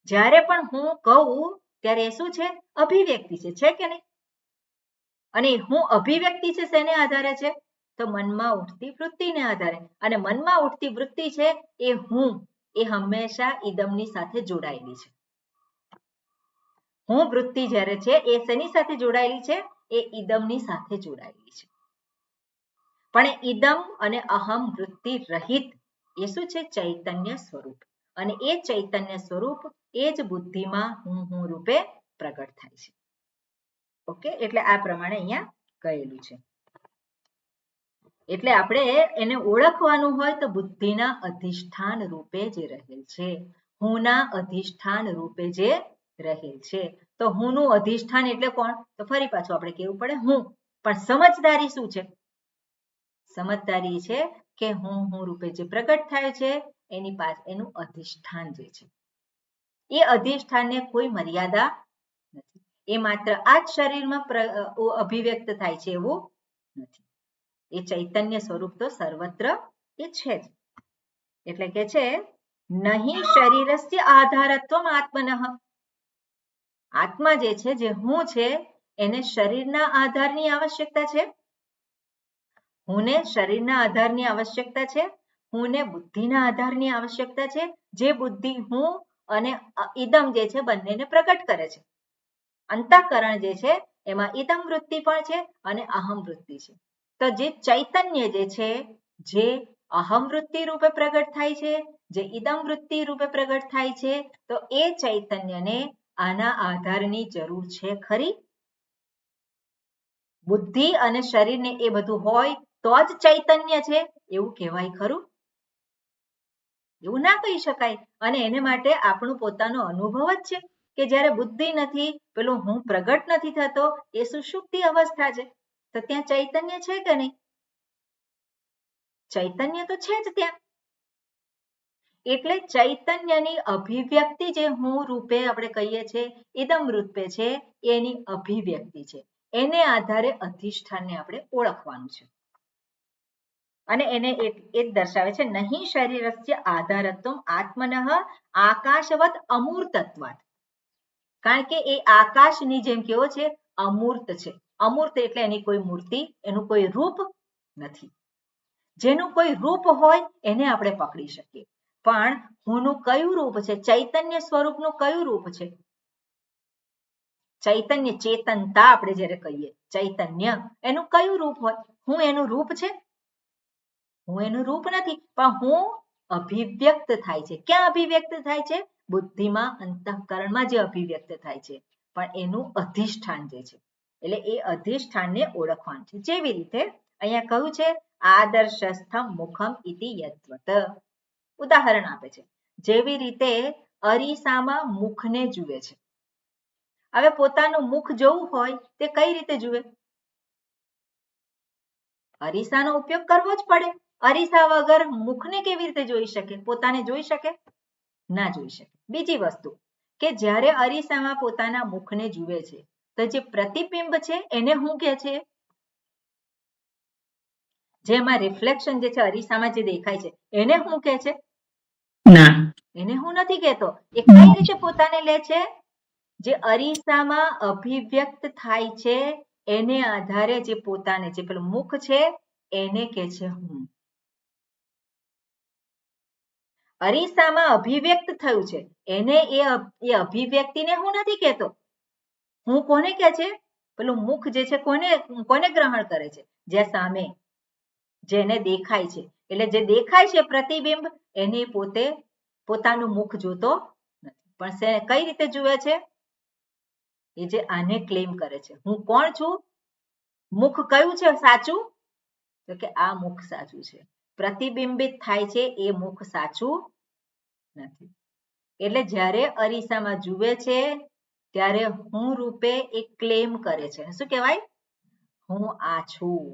A: જ્યારે પણ હું કહું ત્યારે શું છે? અભિવ્યક્તિ છે કે નહીં? અને હું અભિવ્યક્તિ છે શેને આધારે છે? તો મનમાં ઉઠતી વૃત્તિને આધારે. અને મનમાં ઉઠતી વૃત્તિ છે એ હું, એ હંમેશા ઈદમની સાથે જોડાયેલી છે. હું વૃત્તિ જ્યારે છે એ શેની સાથે જોડાયેલી છે? એ ઈદમની સાથે જોડાયેલી છે. પણ ઈદમ અને અહમ વૃત્તિ રહિત એ શું છે? ચૈતન્ય સ્વરૂપ. અને એ ચૈતન્ય સ્વરૂપ એ જ બુદ્ધિમાં હું રૂપે પ્રગટ થાય છે. ઓકે, એટલે આ પ્રમાણે અહીંયા કહેલું છે. એટલે આપણે એને ઓળખવાનું હોય તો બુદ્ધિના અધિષ્ઠાન રૂપે જે રહેલ છે, હુંના અધિષ્ઠાન રૂપે જે રહેલ છે. તો હુંનું અધિષ્ઠાન એટલે કોણ? તો ફરી પાછું આપણે કહેવું પડે હું. પણ સમજદારી શું છે? સમજદારી છે કે હું રૂપે જે પ્રગટ થાય છે એની પાસે એનું અધિષ્ઠાન જે છે એ અધિષ્ઠાનને કોઈ મર્યાદા નથી. એ માત્ર આ જ શરીરમાં અભિવ્યક્ત થાય છે એવું નથી. એ ચૈતન્ય સ્વરૂપ તો સર્વત્ર એ છે જ. એટલે કે છે નહીં શરીરસ્ય આધારત્વમ આત્મનઃ. આત્મા જે છે, જે હું છે, એને શરીરના આધારની આવશ્યકતા છે. હુંને શરીરના આધારની આવશ્યકતા છે. હુંને બુદ્ધિના આધારની આવશ્યકતા છે. જે બુદ્ધિ હું અને ઈદમ જે છે બંનેને પ્રગટ કરે છે. અંતઃકરણ જે છે એમાં ઈદમ વૃત્તિ પણ છે અને અહમ વૃત્તિ છે. તો જે ચૈતન્ય જે છે, જે અહમ વૃત્તિ રૂપે પ્રગટ થાય છે, જે ઈદમ વૃત્તિ રૂપે પ્રગટ થાય છે, તો એ ચૈતન્યને આના આધારની જરૂર છે ખરી? બુદ્ધિ અને શરીરને એ બધું હોય તો જ ચૈતન્ય છે એવું કહેવાય ખરું? એવું ના કહી શકાય. અને એને માટે આપણો પોતાનો અનુભવ જ છે કે જ્યારે બુદ્ધિ નથી, પેલો હું પ્રગટ નથી થતો, એ સુષુપ્તિ અવસ્થા છે. તો ત્યાં ચૈતન્ય છે કે નહીં? ચૈતન્ય તો છે જ ત્યાં. એટલે ચૈતન્યની અભિવ્યક્તિ જે હું રૂપે આપણે કહીએ છીએ ઈદમ રૂપે છે, એની અભિવ્યક્તિ છે. એને આધારે અધિષ્ઠાનને આપણે ઓળખવાનું છે. અને એને એ જ દર્શાવે છે નહીં શરીરસ્ય આધારત્વમ આત્મનઃ આકાશવત અમૂર્તત્વાત. કારણ કે એ આકાશની જેમ કેવો છે? અમૂર્ત છે. અમૂર્ત એટલે એની કોઈ મૂર્તિ, એનું કોઈ રૂપ નથી. જેનું કોઈ રૂપ હોય એને આપણે પકડી શકીએ. પણ હુંનું કયું રૂપ છે? ચૈતન્ય સ્વરૂપનું કયું રૂપ છે? ચૈતન્ય, ચેતનતા આપણે જ્યારે કહીએ ચૈતન્ય, એનું કયું રૂપ હોય? હું એનું રૂપ છે? હું એનું રૂપ નથી. પણ હું અભિવ્યક્ત થાય છે. ક્યાં અભિવ્યક્ત થાય છે? બુદ્ધિમાં, અંતઃકરણમાં જે અભિવ્યક્ત થાય છે. પણ એનું અધિષ્ઠાન જે છે, એટલે એ અધિષ્ઠાનને ઓળખવાનું છે. જેવી રીતે અહીંયા કહ્યું છે આદર્શસ્થમ મુખમ ઇતિ યત્વત. ઉદાહરણ આપે છે. જેવી રીતે અરીસામાં મુખને જુએ છે. હવે પોતાનું મુખ જોવું હોય તે કઈ રીતે જુએ? અરીસાનો ઉપયોગ કરવો જ પડે. અરીસા વગર મુખને કેવી રીતે જોઈ શકે? પોતાને જોઈ શકે? ના જોઈ શકે. બીજી વસ્તુ કે જ્યારે અરીસામાં પોતાના મુખને જુએ છે તો જે પ્રતિબિંબ છે એને શું કહે છે? જેમાં રિફ્લેક્શન જે છે અરીસામાં જે દેખાય છે એને શું કહે છે?
D: ના,
A: એને હું નથી કહેતો. એ કઈ રીતે પોતાને લે છે? જે અરીસામાં અભિવ્યક્ત થાય છે એને આધારે જે પોતાને, જે પેલું મુખ છે એને કહે છે હું. અરીસામાં અભિવ્યક્ત થયું છે એને એ અભિવ્યક્તિને હું નથી કહેતો. હું કોને કહે છે? પેલું મુખ જે છે કોને કોને ગ્રહણ કરે છે? જ્યાં સામે જેને દેખાય છે, એટલે જે દેખાય છે પ્રતિબિંબ એને પોતે પોતાનું મુખ જોતો નથી, પણ કઈ રીતે જુએ છે? એ જે આને ક્લેમ કરે છે, હું કોણ છું? મુખ કયું છે સાચું? તો કે આ મુખ સાચું છે. પ્રતિબિંબિત થાય છે એ મુખ સાચું નથી. એટલે જ્યારે અરીસામાં જુએ છે ત્યારે હું રૂપે એ ક્લેમ કરે છે. શું કહેવાય? હું આ છું.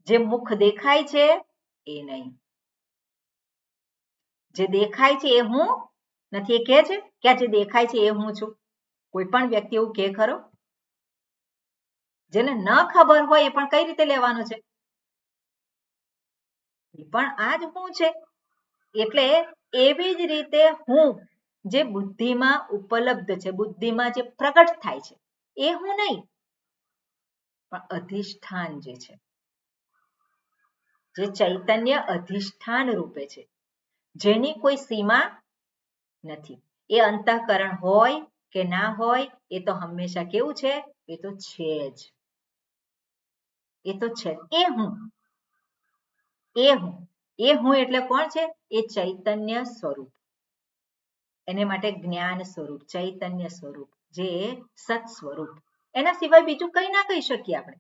A: જે મુખ દેખાય છે એ નહીં. જે દેખાય છે એ હું નથી. એ કહે છે કે આ જે દેખાય છે એ હું છું. કોઈ પણ વ્યક્તિ એવું કહે ખરો? જેને ન ખબર હોય એ પણ કઈ રીતે લેવાનું છે? પણ આ જ હું છે. એટલે એવી જ રીતે હું જે બુદ્ધિમાં ઉપલબ્ધ છે, બુદ્ધિમાં જે પ્રગટ થાય છે એ હું નહીં, પણ અધિષ્ઠાન જે છે, જે ચૈતન્ય અધિષ્ઠાન રૂપે છે, જેની કોઈ સીમા નથી. એ અંતઃકરણ હોય કે ના હોય એ તો હંમેશા કેવું છે? એ તો છે જ. એ તો છે. એ હું એટલે કોણ છે? એ ચૈતન્ય સ્વરૂપ. એને માટે જ્ઞાન સ્વરૂપ, ચૈતન્ય સ્વરૂપ, જે સત સ્વરૂપ. એના સિવાય બીજું કંઈ ના કહી શકીએ આપણે.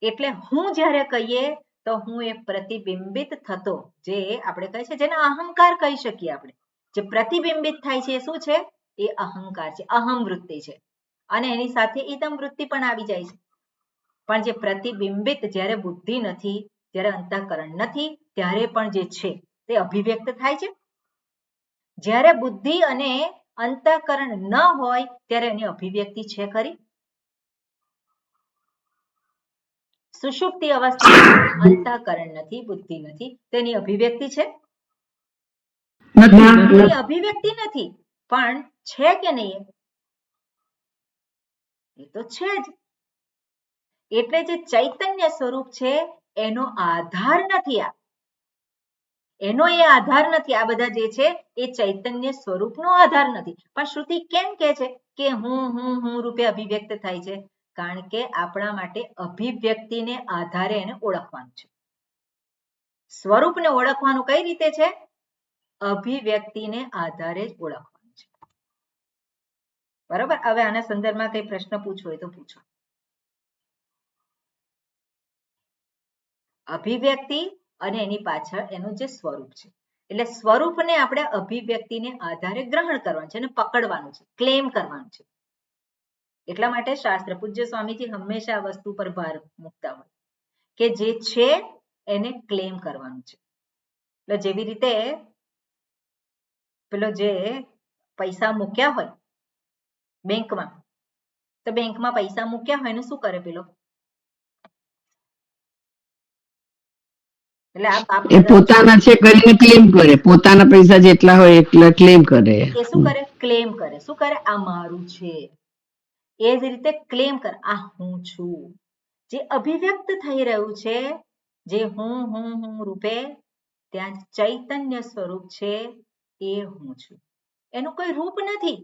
A: એટલે હું જ્યારે કહીએ તો હું એ પ્રતિબિંબિત થતો, જે આપણે કહે છે જેને અહંકાર કહી શકીએ આપણે, જે પ્રતિબિંબિત થાય છે એ શું છે? એ અહંકાર છે, અહમ વૃત્તિ છે. અને એની સાથે ઇદમ વૃત્તિ પણ આવી જાય છે. પણ જે પ્રતિબિંબિત જ્યારે બુદ્ધિ નથી, જ્યારે અંતઃકરણ નથી, ત્યારે પણ જે છે તે અભિવ્યક્ત થાય છે. જ્યારે બુદ્ધિ અને અંતઃકરણ ન હોય ત્યારે એની અભિવ્યક્તિ છે ખરી? સુષુપ્તિ અવસ્થામાં અંતઃકરણ નથી, બુદ્ધિ નથી, તેની અભિવ્યક્તિ છે? એની અભિવ્યક્તિ નથી, પણ છે કે નહીં? એ તો છે જ. એટલે જે ચૈતન્ય સ્વરૂપ છે એનો આધાર નથી આ. એનો એ આધાર નથી. આ બધા જે છે એ ચૈતન્ય સ્વરૂપનો આધાર નથી. પણ શ્રુતિ કેમ કહે છે કે હું રૂપે અભિવ્યક્ત થાય છે? કારણ કે આપણા માટે અભિવ્યક્તિને આધારે એને ઓળખવાનું છે. સ્વરૂપને ઓળખવાનું કઈ રીતે છે? અભિવ્યક્તિને આધારે જ ઓળખવાનું છે. બરાબર? હવે આના સંદર્ભમાં કઈ પ્રશ્ન પૂછવો હોય તો પૂછો. અભિવ્યક્તિ અને એની પાછળ એનું જે સ્વરૂપ છે, એટલે સ્વરૂપને આપણે અભિવ્યક્તિને આધારે ગ્રહણ કરવાનું છે અને પકડવાનું છે, ક્લેમ કરવાનું છે. એટલા માટે શાસ્ત્ર પૂજ્ય સ્વામીજી હંમેશા આ વસ્તુ પર ભાર મૂકતા હોય કે જે છે એને ક્લેમ કરવાનું છે. એટલે જેવી રીતે પેલો જે પૈસા મૂક્યા હોય બેંકમાં, તો બેંકમાં પૈસા મૂક્યા હોય ને શું કરે પેલો?
C: એ પોતાના છે કરીને ક્લેમ કરે. પોતાના પૈસા જેટલા હોય એટલા ક્લેમ કરે.
A: એ શું કરે? ક્લેમ કરે. શું કરે? આ મારું છે. એ જ રીતે ક્લેમ કર, આ હું છું. જે અભિવ્યક્ત થઈ રહ્યું છે, જે હું રૂપે, ત્યાં ચૈતન્ય સ્વરૂપ છે એ હું છું. એનું કોઈ રૂપ નથી.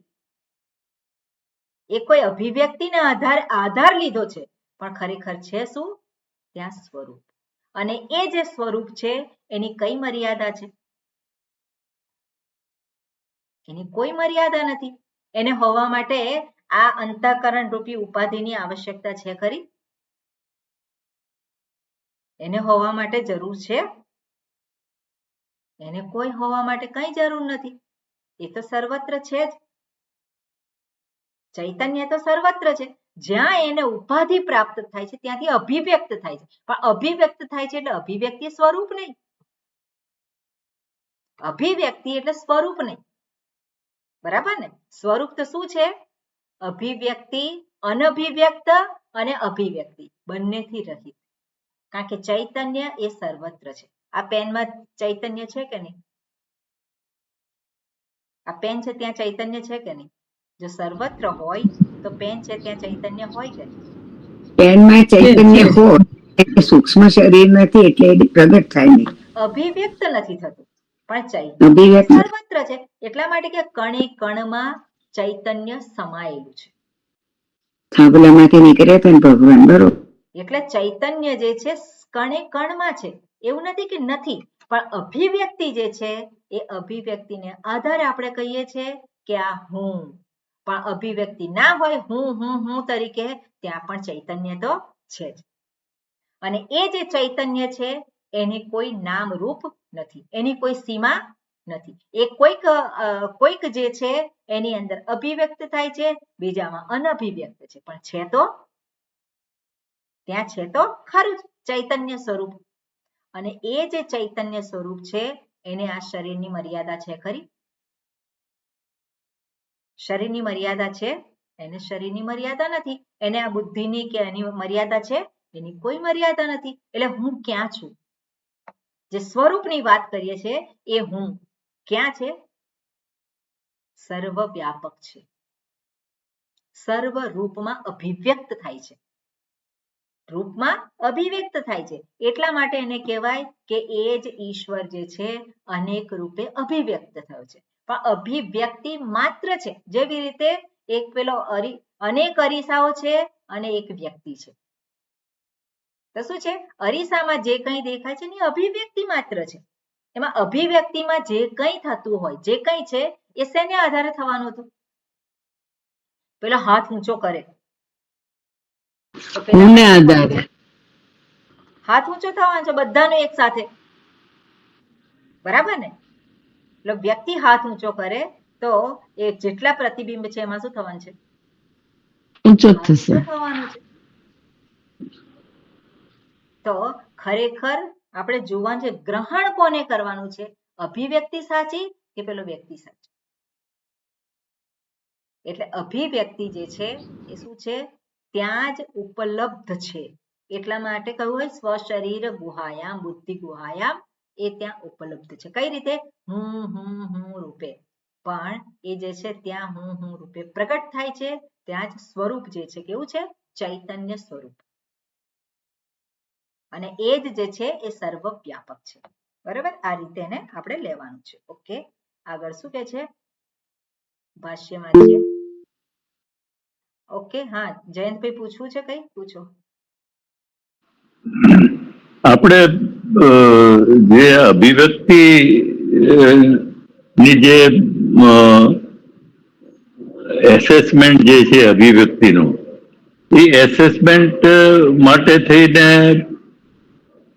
A: એ કોઈ અભિવ્યક્તિના આધાર લીધો છે, પણ ખરેખર છે શું? ત્યાં સ્વરૂપ. અને એ જે સ્વરૂપ છે એની કઈ મર્યાદા છે? એની કોઈ મર્યાદા નથી. એને હોવા માટે આ અંતઃકરણ રૂપી ઉપાધિની આવશ્યકતા છે ખરી? એને હોવા માટે જરૂર છે? એને કોઈ હોવા માટે કઈ જરૂર નથી. એ તો સર્વત્ર છે જ. ચૈતન્ય તો સર્વત્ર છે. જ્યાં એને ઉપાધિ પ્રાપ્ત થાય છે ત્યાંથી અભિવ્યક્ત થાય છે. પણ અભિવ્યક્ત થાય છે એટલે અભિવ્યક્તિ સ્વરૂપ નહીં. અભિવ્યક્તિ એટલે સ્વરૂપ નહીં. બરાબર ને? સ્વરૂપ તો શું છે? અભિવ્યક્તિ, અનભિવ્યક્ત અને અભિવ્યક્તિ બંનેથી રહિત. કારણ કે ચૈતન્ય એ સર્વત્ર છે. આ પેનમાં ચૈતન્ય છે કે નહીં? આ પેન છે ત્યાં ચૈતન્ય છે કે નહીં? જો સર્વત્ર હોય તો પેન છે ત્યાં ચૈતન્ય હોય કે નહીં?
D: પેનમાં ચૈતન્ય હોય એટલે સૂક્ષ્મ શરીર નથી એટલે એ પ્રગટ થાય નહીં.
A: અભિવ્યક્ત નથી થતું, પણ ચૈતન્ય સર્વત્ર છે. એટલા માટે કે કણે કણમાં ચૈતન્ય સમાયેલું છે.
D: થાંભલામાંથી નીકળ્યા હતા ને ભગવાન, બરોબર.
A: એટલે ચૈતન્ય જે છે કણે કણમાં છે, એવું નથી કે નથી, પણ અભિવ્યક્તિ જે છે એ અભિવ્યક્તિને આધારે આપણે કહીએ છીએ કે આ હું. પણ અભિવ્યક્તિ ના હોય હું તરીકે, ત્યાં પણ ચૈતન્ય તો છે જ. અને એ જે ચૈતન્ય છે એની કોઈ નામ રૂપ નથી, એની કોઈ સીમા નથી. એ કોઈક જે છે એની અંદર અભિવ્યક્ત થાય છે, બીજામાં અનઅભિવ્યક્ત છે, પણ છે તો ત્યાં છે તો ખરું જ ચૈતન્ય સ્વરૂપ. અને એ જે ચૈતન્ય સ્વરૂપ છે એને આ શરીરની મર્યાદા છે ખરી? શરીરની મર્યાદા છે? એને શરીરની મર્યાદા નથી. એને આ બુદ્ધિની કે એની મર્યાદા છે? એની કોઈ મર્યાદા નથી. એટલે હું ક્યાં છું? જે સ્વરૂપની વાત કરીએ છીએ એ હું ક્યાં છે? સર્વવ્યાપક છે, સર્વ રૂપમાં અભિવ્યક્ત થાય છે, રૂપમાં અભિવ્યક્ત થાય છે. એટલા માટે એને કહેવાય કે એ જ ઈશ્વર જે છે અનેક રૂપે અભિવ્યક્ત થયો છે. પણ અભિવ્યક્તિ માત્ર છે, જેવી રીતે એક પેલો અનેક અરીસાઓ છે અને એક વ્યક્તિ છે. તો શું છે? અરીસામાં જે કંઈ દેખાય છે એ અભિવ્યક્તિ માત્ર છે. એમાં અભિવ્યક્તિમાં જે કંઈ થતું હોય, જે કંઈ છે એ શેને આધારે થવાનું હતું? પેલો હાથ ઊંચો કરે તો
C: હુંને આધારે.
A: હાથ ઊંચો થવાનો છે બધાનો એક સાથે, બરાબર ને? એટલે વ્યક્તિ હાથ ઊંચો કરે તો એ જેટલા પ્રતિબિંબ છે એમાં શું થવાનું છે?
C: ઊંચો
A: હાથ
C: થશે.
A: ઊંચો થવાનું છે. તો ખરેખર આપણે જોવાનું છે ગ્રહણ કોને કરવાનું છે? અભિવ્યક્તિ સાચી કે પેલો વ્યક્તિ સાચો? એટલે અભિવ્યક્તિ જે છે એ શું છે? ત્યાં જ ઉપલબ્ધ છે. એટલા માટે કહ્યું હોય સ્વશરીર ગુહાયામ બુદ્ધિ ગુહાયામ, એ ત્યાં ઉપલબ્ધ છે. કઈ રીતે? હું રૂપે. પણ એ જે છે ત્યાં હું રૂપે પ્રગટ થાય છે. ત્યાં જ સ્વરૂપ જે છે કેવું છે? ચૈતન્ય સ્વરૂપ. અને એ જ જે છે એ સર્વવ્યાપક છે. બરાબર? આ રીતે એને આપણે લેવાનું છે. ઓકે, આગળ શું કે છે? ભાષ્યમાં છે. ઓકે, હા જયંતભાઈ પૂછવું છે કઈ? પૂછો.
E: આપણે જે અભિવ્યક્તિ ની જે એસેસમેન્ટ જે છે અભિવ્યક્તિનું, એ એસેસમેન્ટ માટે થઈને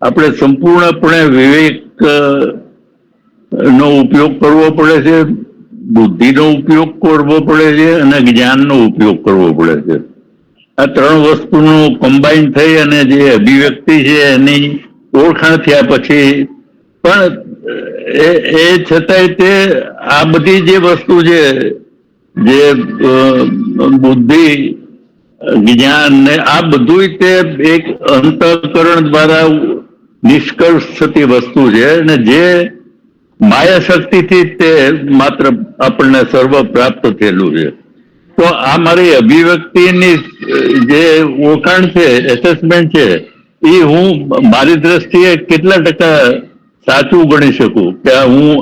E: આપણે સંપૂર્ણપણે વિવેક નો ઉપયોગ કરવો પડે છે, બુદ્ધિનો ઉપયોગ કરવો પડે છે અને જ્ઞાનનો ઉપયોગ કરવો પડે છે. આ ત્રણ વસ્તુનું કમ્બાઈન થઈ અને જે અભિવ્યક્તિ છે એની ઓળખાણ થયા પછી પણ એ છતાંય તે આ બધી જે વસ્તુ છે, જે બુદ્ધિ જ્ઞાન ને આ બધું તે એક અંતઃકરણ દ્વારા નિષ્કર્ષ થતી વસ્તુ છે અને જે માયા શક્તિથી તે માત્ર આપણને સર્વ પ્રાપ્ત થયેલું છે. તો આ મારી અભિવ્યક્તિની જે ઓળખાણ છે, એસેસમેન્ટ છે, એ હું મારી દ્રષ્ટિએ કેટલા ટકા સાચું ગણી શકું કે હું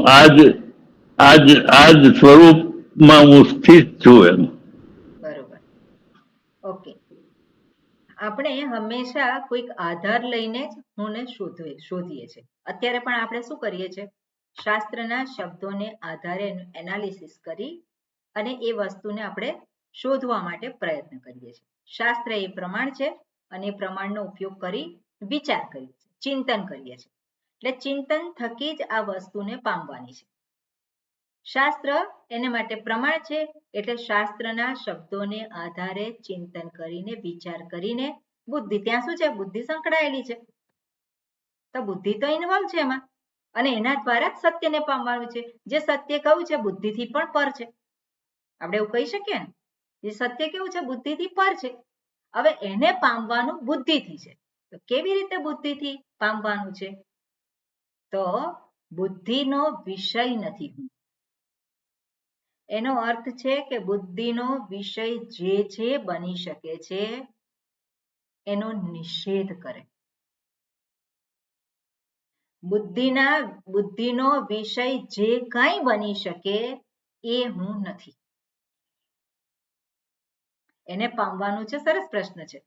E: આજ સ્વરૂપમાં હું સ્થિત છું એમ.
A: બરોબર. ઓકે, આપણે હંમેશા કોઈક આધાર લઈને જ હુંને શોધીએ છીએ. અત્યારે પણ આપણે શું કરીએ છીએ? શાસ્ત્રના શબ્દોને આધારે એનાલિસિસ કરી અને એ વસ્તુને આપણે શોધવા માટે પ્રયત્ન કરીએ છીએ. શાસ્ત્ર એ પ્રમાણ છે અને એ પ્રમાણનો ઉપયોગ કરી વિચાર કરીએ છીએ, ચિંતન કરીએ છીએ. એટલે ચિંતન થકી જ આ વસ્તુને પામવાની છે. શાસ્ત્ર એને માટે પ્રમાણ છે, એટલે શાસ્ત્રના શબ્દોને આધારે ચિંતન કરીને વિચાર કરીને બુદ્ધિ, ત્યાં શું છે? બુદ્ધિ સંકળાયેલી છે. તો બુદ્ધિ તો ઇન્વોલ્વ છે એમાં, અને એના દ્વારા સત્યને પામવાનું છે. જે સત્ય કયું છે? બુદ્ધિથી પણ પર છે. આપણે એવું કહી શકીએ ને, જે સત્ય કેવું છે? બુદ્ધિથી પર છે. હવે એને પામવાનું બુદ્ધિથી છે. તો કેવી રીતે બુદ્ધિથી પામવાનું છે? તો બુદ્ધિનો વિષય નથી હું. એનો અર્થ છે કે બુદ્ધિનો વિષય જે છે બની શકે છે એનો નિષેધ કરે. બુદ્ધિનો વિષય જે કંઈ બની શકે એ હું નથી. એને પામવાનું છે. સરસ પ્રશ્ન છે.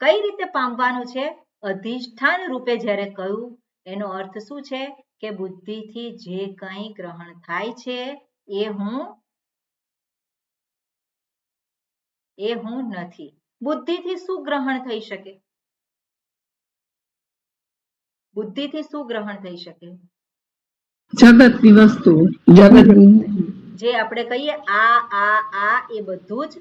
A: કઈ રીતે પામવાનું છે? અધિષ્ઠાન રૂપે જ્યારે કહ્યું એનો અર્થ શું છે કે બુદ્ધિથી જે કંઈ ગ્રહણ થાય છે એ હું નથી. બુદ્ધિથી શું ગ્રહણ થઈ શકે? બુદ્ધિથી શું ગ્રહણ થઈ શકે?
B: જગતની વસ્તુ.
C: જગત
A: જે આપણે કહીએ આ એ બધું જ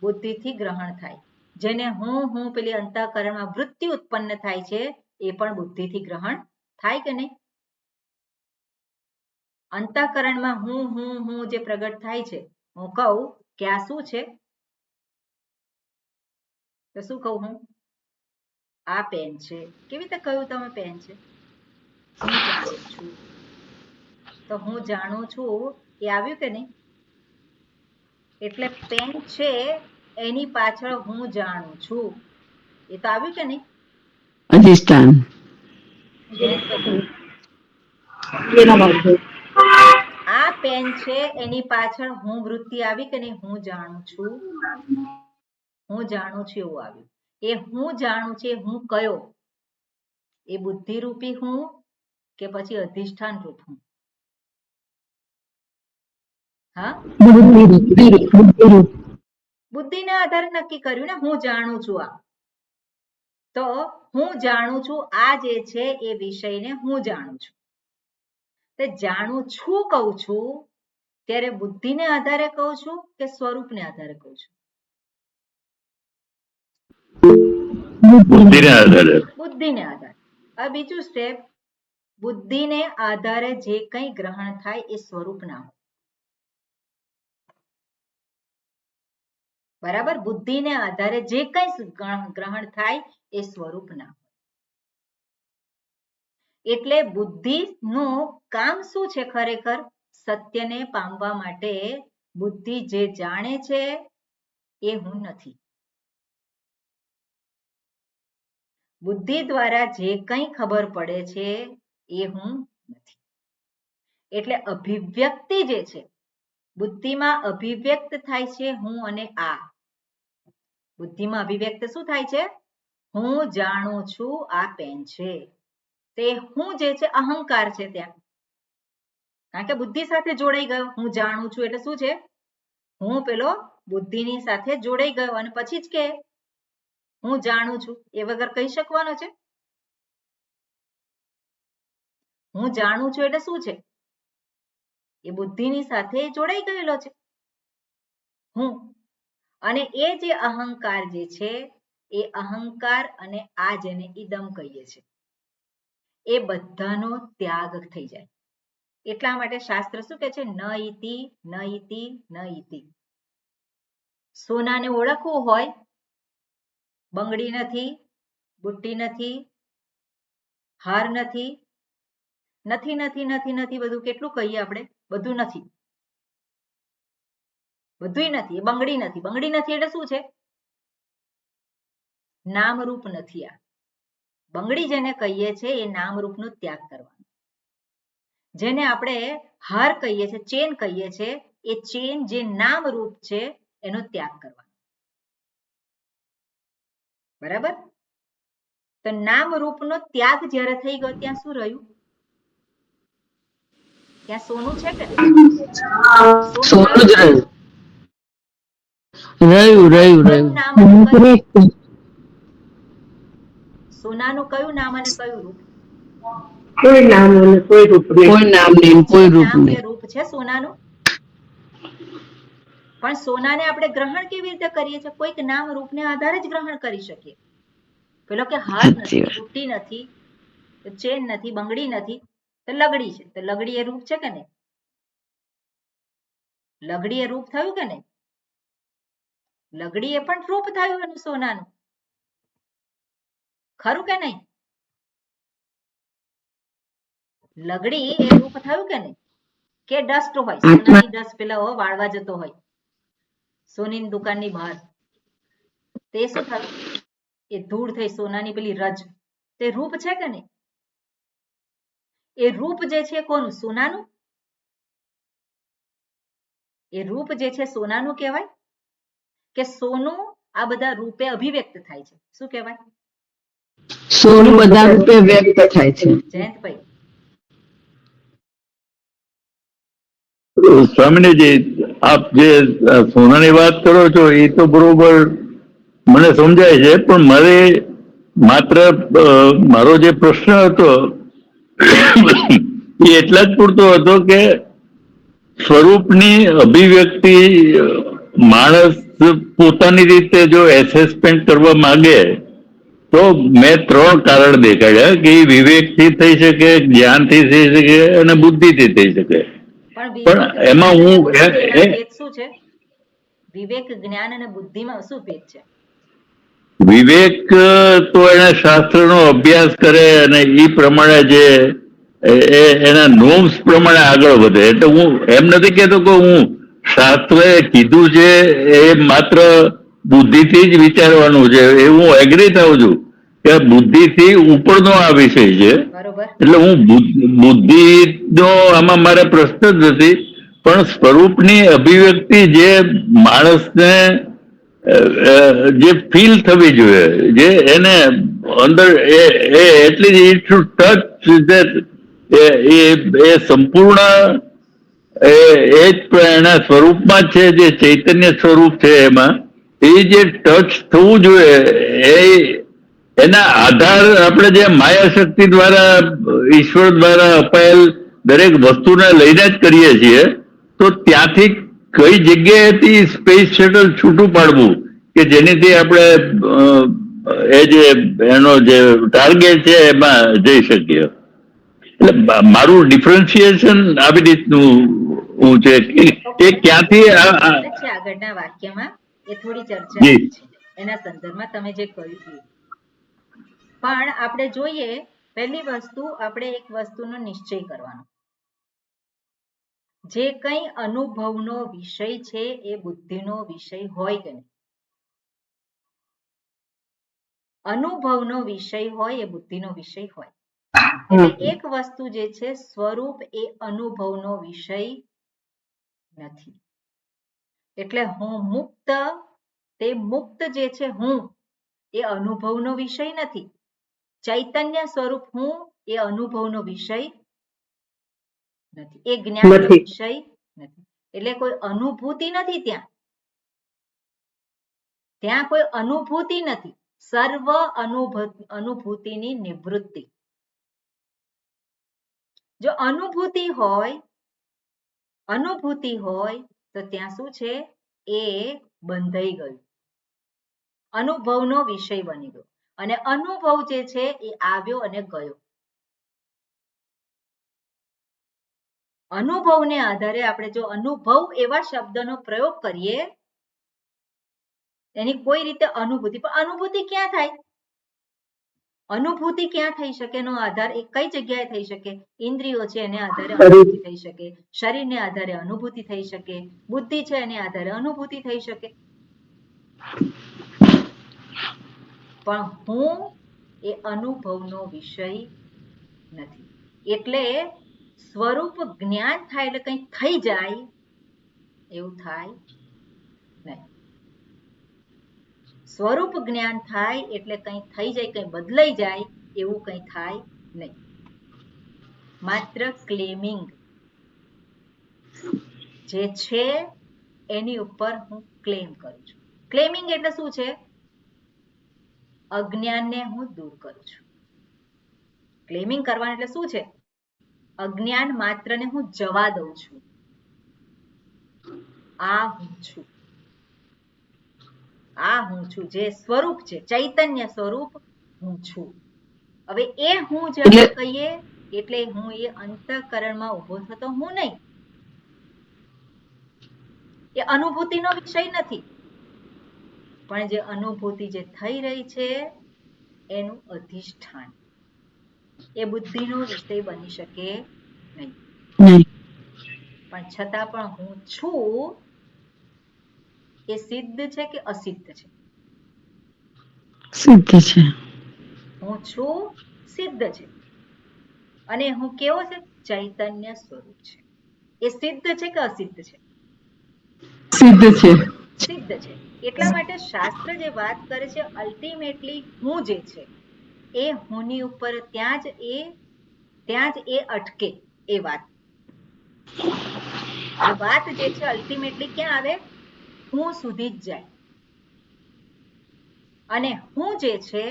A: બુદ્ધિથી ગ્રહણ થાય. જેને હું પેલી અંતઃકરણમાં વૃત્તિ ઉત્પન્ન થાય છે એ પણ બુદ્ધિથી ગ્રહણ થાય કે નહીં? અંતઃકરણમાં હું જે પ્રગટ થાય છે, હું કહું કે આ શું છે તો શું કહું હું? આ પેન છે. કેવી રીતે કહ્યું તમે પેન છે? હું જાણું છું. તો હું જાણું છું એ આવ્યું કે નહીં? એટલે પેન છે એની પાછળ હું જાણું છું એ તો આવ્યું કે નહીં?
C: અધિષ્ઠાન.
A: નેક્સ્ટ બતાવો. આ પેન છે એની પાછળ હું વૃત્તિ આવી કે નહીં? હું જાણું છું. હું જાણું છું એવું આવ્યું. એ હું જાણું છું હું કયો? એ બુદ્ધિ રૂપી હું કે પછી અધિષ્ઠાન રૂપ હું? હા, બુદ્ધિના આધારે નક્કી કર્યું ને હું જાણું છું આ. તો હું જાણું છું આ જે છે એ વિષયને હું જાણું છું. તે જાણું છું કહું છું ત્યારે બુદ્ધિને આધારે કહું છું કે સ્વરૂપને આધારે કહું છું?
E: બુદ્ધિને આધારે.
A: બુદ્ધિને આધારે. હવે બીજું સ્ટેપ, બુદ્ધિને આધારે જે કંઈ ગ્રહણ થાય એ સ્વરૂપ ના હોય. બરાબર? બુદ્ધિને આધારે જે કંઈ ગ્રહણ થાય એ સ્વરૂપ ના હોય. એટલે બુદ્ધિનું કામ શું છે ખરેખર? સત્યને પામવા માટે બુદ્ધિ જે જાણે છે એ હું નથી. બુદ્ધિ દ્વારા જે કંઈ ખબર પડે છે એ હું નથી. એટલે અભિવ્યક્તિ જે છે, બુદ્ધિમાં અભિવ્યક્ત થાય છે હું અને આ. બુદ્ધિમાં અભિવ્યક્ત શું થાય છે? હું જાણું છું આ પેન છે. તે હું જે છે અહંકાર છે ત્યાં. કારણ કે બુદ્ધિ સાથે જોડાઈ ગયો. હું જાણું છું એટલે શું છે? હું પેલો બુદ્ધિની સાથે જોડાઈ ગયો અને પછી જ કે હું જાણું છું એ વગર કહી શકવાનો છે? હું જાણું છું એટલે શું છે? એ બુદ્ધિની સાથે જોડાઈ ગયેલો છે હું. અને એ જે અહંકાર જે છે એ અહંકાર અને આ જેને ઇદમ કહીએ છીએ એ બધાનો ત્યાગ થઈ જાય. એટલા માટે શાસ્ત્ર શું કહે છે? ન ઇતિ ન ઇતિ ન ઇતિ. સોનાને ઓળખવું હોય, બંગડી નથી, બુટ્ટી નથી, હાર નથી, નથી નથી નથી નથી બધું કેટલું કહીએ આપણે? બધું નથી. બધું નથી. એ બંગડી નથી. બંગડી નથી એટલે શું છે? નામરૂપ નથી. આ બંગડી જેને કહીએ છીએ એ નામરૂપનો ત્યાગ કરવાનો. જેને આપણે હાર કહીએ છીએ, ચેન કહીએ છીએ, એ ચેન જે નામરૂપ છે એનો ત્યાગ કરવાનો. બરાબર? તો નામરૂપનો ત્યાગ જ્યારે થઈ ગયો ત્યાં શું રહ્યું? ત્યાં સોનું છે કે
C: સોનું જ રહ્યું.
A: નામ અને કયું? સોનાનું કયું નામ અને કયું રૂપ?
C: કોઈ નામ નહીં, કોઈ રૂપ
A: નામ
C: નહીં.
A: ને રૂપ છે સોનાનું. પણ સોનાને આપણે ગ્રહણ કેવી રીતે કરીએ છીએ? કોઈક નામ રૂપને આધારે જ ગ્રહણ કરી શકીએ. પેલો કે હાર નથી, બુટ્ટી નથી, ચેન નથી, બંગડી નથી, તો લગડી છે. તો લગડી એ રૂપ છે કે નહીં? લગડી એ રૂપ થયું કે નહીં? લગડી એ પણ રૂપ થયું એનું સોનાનું. ખરું કે નહીં? લગડી એ રૂપ થયું કે નહીં? કે ડસ્ટ હોય, સોનાની ડસ્ટ પેલા વાળવા જતો હોય સોનીની દુકાનની બહાર, તે શું થયું? એ ધૂળ થઈ સોનાની પેલી રજ. તે રૂપ છે કે નહીં? એ રૂપ જે છે કોનું? સોનાનું. એ રૂપ જે છે સોનાનું કહેવાય. કે સોનું આ બધા રૂપે અભિવ્યક્ત થાય છે. શું કહેવાય?
C: સોનું બધા રૂપે વ્યક્ત થાય છે.
A: જયંતભાઈ,
E: સ્વામીજી, આપ જે સોનાની વાત કરો છો એ તો બરોબર મને સમજાય છે, પણ માત્ર મારો જે પ્રશ્ન હતો એ એટલા જ પૂરતો હતો કે સ્વરૂપની અભિવ્યક્તિ માણસ પોતાની રીતે જો એસેસમેન્ટ કરવા માંગે તો મેં 3 કારણ દેખાડ્યા કે એ વિવેકથી થઈ શકે, જ્ઞાનથી થઈ શકે અને બુદ્ધિથી થઈ શકે. પણ એમાં હું
A: ભેદ શું છે? વિવેક, જ્ઞાન અને બુદ્ધિમાં શું ભેદ છે?
E: વિવેક તો એને શાસ્ત્રનો અભ્યાસ કરે અને એ પ્રમાણે જે એના નોર્મ્સ પ્રમાણે આગળ વધે. એટલે હું એમ નથી કહેતો કે હું શાસ્ત્રએ કીધું છે એ માત્ર બુદ્ધિથી જ વિચારવાનું છે, એ હું એગ્રી થાઉં છું કે બુદ્ધિથી ઉપરનો આ વિષય છે.
A: બરોબર.
E: એટલે હું બુદ્ધિનો આમાં મારે પ્રશ્ન જ નથી, પણ સ્વરૂપની અભિવ્યક્તિ જે માણસને જે ફીલ થવી જોઈએ, જે એને અંદર એટલી જ ઇટ ટુ ટચ એ સંપૂર્ણ એ જ એના સ્વરૂપમાં છે, જે ચૈતન્ય સ્વરૂપ છે એમાં એ જે ટચ થવું જોઈએ એના આધાર આપણે જે માયા શક્તિ દ્વારા ઈશ્વર દ્વારા અપાયેલ દરેક વસ્તુને લઈને જ કરીએ છીએ. તો ત્યાંથી કઈ જગ્યાએથી સ્પેસ શટલ છૂટું પાડવું કે જેનીથી આપણે એ જે એનો જે ટાર્ગેટ છે એમાં જઈ શકીએ. એટલે મારું ડિફરન્શિએશન આવી રીતનું હું છે કે ક્યાંથી
A: આગળના વાક્યમાં એ થોડી ચર્ચા છે એના સંદર્ભમાં તમે જે કહ્યું. પણ આપણે જોઈએ, પહેલી વસ્તુ આપણે એક વસ્તુનો નિશ્ચય કરવાનો, જે કંઈ અનુભવનો વિષય છે એ બુદ્ધિનો વિષય હોય કે નહીં? અનુભવનો વિષય હોય એ બુદ્ધિનો વિષય હોય. એટલે એક વસ્તુ જે છે સ્વરૂપ એ અનુભવનો વિષય નથી. એટલે હું મુક્ત, તે મુક્ત જે છે હું એ અનુભવનો વિષય નથી. ચૈતન્ય સ્વરૂપ હું એ અનુભવનો વિષય નથી, એ જ્ઞાનનો વિષય નથી. એટલે કોઈ અનુભૂતિ નથી ત્યાં કોઈ અનુભૂતિ નથી. સર્વ અનુભૂતિની નિવૃત્તિ. જો અનુભૂતિ હોય તો ત્યાં શું છે? એ બંધાઈ ગયું, અનુભવનો વિષય બની ગયો. અને અનુભવ જે છે એ આવ્યો અને ગયો. અનુભવને આધારે આપણે જો અનુભવ એવા શબ્દનો પ્રયોગ કરીએ, એની કોઈ રીતે અનુભૂતિ, પણ અનુભૂતિ ક્યાં થાય? અનુભૂતિ ક્યાં થઈ શકે? એનો આધાર એ કઈ જગ્યાએ થઈ શકે? ઇન્દ્રિયો છે એને આધારે અનુભૂતિ થઈ શકે, શરીરને આધારે અનુભૂતિ થઈ શકે, બુદ્ધિ છે એને આધારે અનુભૂતિ થઈ શકે. પણ હું એ અનુભવનો વિષય નથી. એટલે સ્વરૂપ જ્ઞાન થાય એટલે કંઈ થઈ જાય એવું થાય નહીં. સ્વરૂપ જ્ઞાન થાય એટલે કંઈ થઈ જાય, કંઈ બદલાઈ જાય એવું કંઈ થાય નહીં. માત્ર ક્લેમિંગ જે છે એની ઉપર હું ક્લેમ કરું છું. ક્લેમિંગ એટલે શું છે? અજ્ઞાનને હું દૂર કરું છું. ક્લેમિંગ કરવાનું એટલે શું છે? અજ્ઞાન માત્રને હું જવા દઉં છું. આ હું છું, આ હું છું, જે સ્વરૂપ છે ચૈતન્ય સ્વરૂપ હું છું. હવે એ હું જ્યારે કહીએ એટલે હું એ અંતઃકરણમાં ઉભો થતો હું નહીં. એ અનુભૂતિનો વિષય નથી, પણ જે અનુભૂતિ જે થઈ રહી છે એનું અધિષ્ઠાન, એ બુદ્ધિનો વિષય બની શકે નહીં. પણ છતાં પણ હું છું એ સિદ્ધ છે કે અસિદ્ધ છે?
C: સિદ્ધ છે.
A: હું છું સિદ્ધ છે. અને હું કેવો છે? ચૈતન્ય સ્વરૂપ છે. એ સિદ્ધ છે કે અસિદ્ધ છે?
B: સિદ્ધ છે.
A: સિદ્ધ છે. એટલા માટે શાસ્ત્ર જે વાત કરે છે અલ્ટિમેટલી હું જે છે એ હુંની ઉપર ત્યાં જ એ અટકે. એ વાત જે છે અલ્ટિમેટલી ક્યાં આવે? હું સુધી જ જાય. અને હું જે છે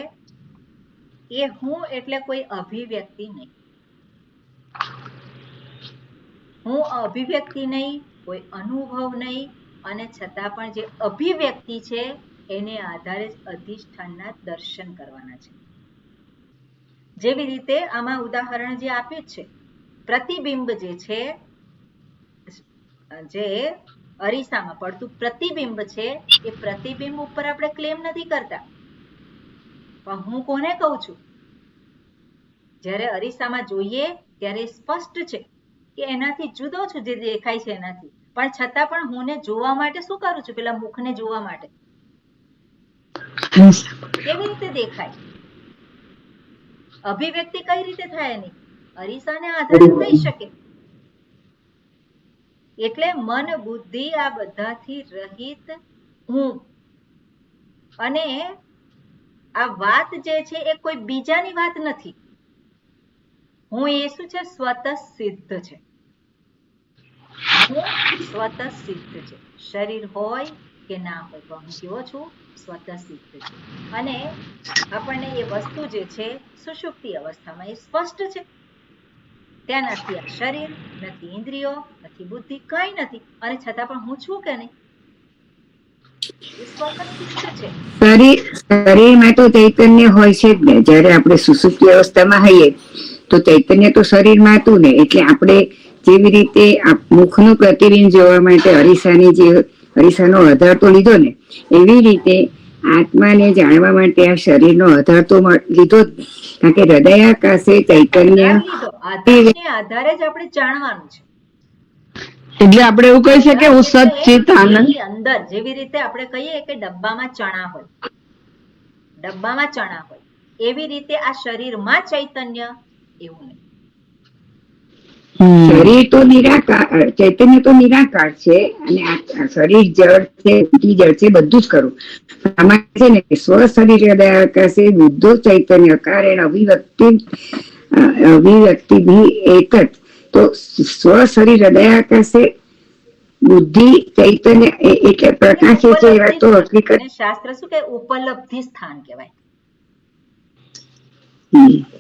A: એ હું એટલે કોઈ અભિવ્યક્તિ નહીં. હું અભિવ્યક્તિ નહીં, કોઈ અનુભવ નહીં, અને છતાં પણ જે અભિવ્યક્તિ છે એને આધારે જ અધિષ્ઠાનના દર્શન કરવાના છે. જેવી રીતે આમાં ઉદાહરણ જે આપ્યું છે, પ્રતિબિંબ જે છે, જે અરીસામાં પડતું પ્રતિબિંબ છે, એ પ્રતિબિંબ ઉપર આપણે ક્લેમ નથી કરતા, પણ હું કોને કહું છું? જ્યારે અરીસામાં જોઈએ ત્યારે સ્પષ્ટ છે કે એનાથી જુદો છું જે દેખાય છે એનાથી, પણ છતાં પણ હુંને જોવા માટે શું કરું છું? પેલા મુખને જોવા માટે કેવી રીતે દેખાય? અભિવ્યક્તિ કઈ રીતે થાય એની? અરીસાને આધારે થઈ શકે. એટલે મન બુદ્ધિ આ બધાથી રહિત હું. અને આ વાત જે છે એ કોઈ બીજાની વાત નથી. હું એ શું છે? સ્વતઃ સિદ્ધ છે. હું સ્વતઃ સિદ્ધ છે. શરીર હોય કે ના હોય, પણ હું કેવો છું? સ્વતઃ સિદ્ધ છે. અને આપણને એ વસ્તુ જે છે સુષુપ્તિ અવસ્થામાં એ સ્પષ્ટ છે. ત્યાં નથી આ શરીર, નથી ઇન્દ્રિયો, નથી બુદ્ધિ, કઈ નથી, અને છતાં પણ હું છું કે નહીં? એ સ્વતઃ સિદ્ધ છે.
D: શરીરમાં તો ચૈતન્ય હોય છે જ ને. જયારે આપણે સુસુપ્તિ અવસ્થામાં હોઈએ તો ચૈતન્ય તો શરીરમાં હતું ને. એટલે આપણે જેવી રીતે મુખનું પ્રતિબિંબ જોવા માટે અરીસાનો આધાર તો લીધો ને, એવી રીતે આત્માને જાણવા માટે આ શરીરનો આધાર તો લીધો જ. કારણ કે હૃદયાકાશે ચૈતન્ય
A: આધારે જ આપણે જાણવાનું છે.
C: એટલે આપણે એવું કહી શકીએ હું સચ્ચિત આનંદ.
A: અંદર જેવી રીતે આપણે કહીએ કે ડબ્બામાં ચણા હોય, એવી રીતે આ શરીરમાં ચૈતન્ય એવું નહીં.
D: શરીર તો નિરાકાર, ચૈતન્ય તો નિરાકાર છે, અને શરીર જળ છે, જળ છે, બધું જ ખરું. આમાં છે ને સ્વ શરીર હૃદયાકાશે બુદ્ધો ચૈતન્ય કારણ અભિવ્યક્તિ ભી એક જ. તો સ્વ શરીર હૃદયાકાશે બુદ્ધિ ચૈતન્ય એટલે પ્રકાશ છે. એવા તો હકીકત
A: શાસ્ત્ર શું કે ઉપલબ્ધિ સ્થાન કહેવાય.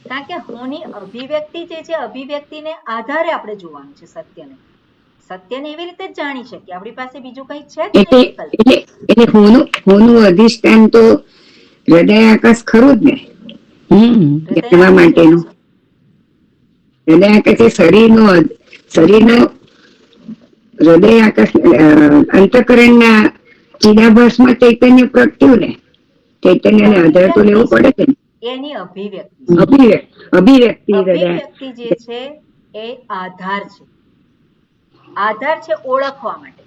A: કારણ કે હુંની અભિવ્યક્તિ જે છે, અભિવ્યક્તિને આધારે આપણે જોવાનું છે સત્યને. સત્યને એવી રીતે જ જાણી શકીએ, આપણી પાસે બીજું કઈ છે જ નહીં.
D: એટલે હોનું અધિષ્ઠાન તો હૃદયાકાશ ખરું જ ને. જાણવા માટેનું હૃદયાકાશ શરીરનો હૃદયાકાશ અંતઃકરણના ચિદાભાસમાં ચૈતન્ય પ્રગટ્યું ને. ચૈતન્યને આધાર તો લેવો પડે છે ને.
A: એની અભિવ્યક્તિ જે છે એ આધાર છે. આધાર છે ઓળખવા માટે.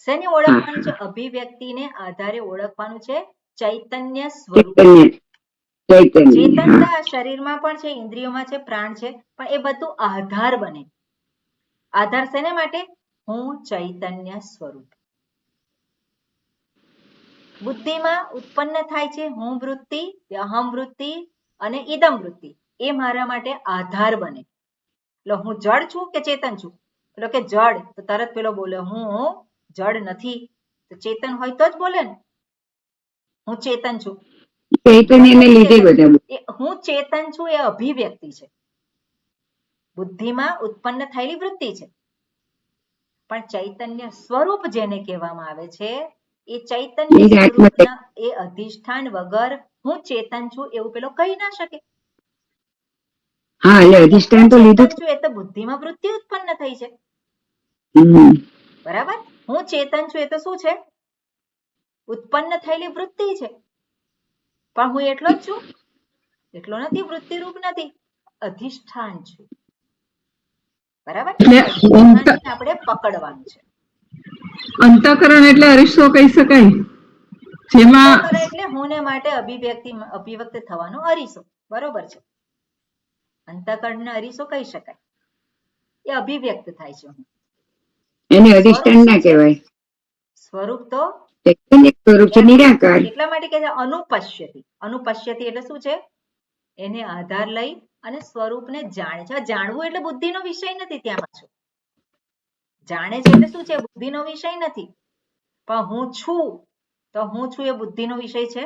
A: શેને ઓળખવાનું છે? અભિવ્યક્તિને આધારે ઓળખવાનું છે ચૈતન્ય સ્વરૂપ. ચેતનતા શરીરમાં પણ છે, ઇન્દ્રિયોમાં છે, પ્રાણ છે, પણ એ બધું આધાર બને. આધાર શેને માટે? હું ચૈતન્ય સ્વરૂપ. બુદ્ધિમાં ઉત્પન્ન થાય છે હું વૃત્તિ, અહમ વૃત્તિ અને ઇદમ વૃત્તિ. એ મારા માટે આધાર બને. એટલે હું જડ છું કે ચેતન છું? એટલે કે જડ, તો તરત પેલો બોલે હું જડ નથી. તો ચેતન હોય તો જ બોલે ને હું ચેતન છું. હું ચેતન છું એ અભિવ્યક્તિ છે. બુદ્ધિમાં ઉત્પન્ન થયેલી વૃત્તિ છે. પણ ચૈતન્ય સ્વરૂપ જેને કહેવામાં આવે છે, એ ચૈતન્ય સ્વરૂપના એ અધિષ્ઠાન વગર હું ચેતન છું એવું પેલો કહી ના શકે. અધિષ્ઠાન તો લીધું છું એ તો બુદ્ધિમાં વૃત્તિ ઉત્પન્ન થઈ છે. બરાબર. હું ચેતન છું એ તો શું છે? ઉત્પન્ન થયેલી વૃત્તિ છે. પણ હું એટલો જ છું? એટલો નથી, વૃત્તિ રૂપ નથી, અધિષ્ઠાન છું. બરાબર. આપણે પકડવાનું છે.
B: અંતઃકરણ એટલે અરીસો કહી શકાય, જેમાં
A: એટલે હુંને માટે અભિવ્યક્ત થવાનો અરીસો. બરોબર છે. અંતઃકરણને અરીસો કહી શકાય. એ અભિવ્યક્ત થાય છે. એને અધિષ્ઠાન ના કહેવાય. સ્વરૂપ તો
D: ચૈતન્ય સ્વરૂપ છે નિરાકાર.
A: એટલા માટે કે છે અનુપશ્યતિ. અનુપશ્યતિ એટલે શું છે? એને આધાર લઈ અને સ્વરૂપને જાણે છે. જાણવું એટલે બુદ્ધિનો વિષય નથી. ત્યાં પાછું જાણે છે એટલે શું છે? બુદ્ધિનો વિષય નથી. પણ હું છું તો હું છું એ બુદ્ધિનો વિષય છે.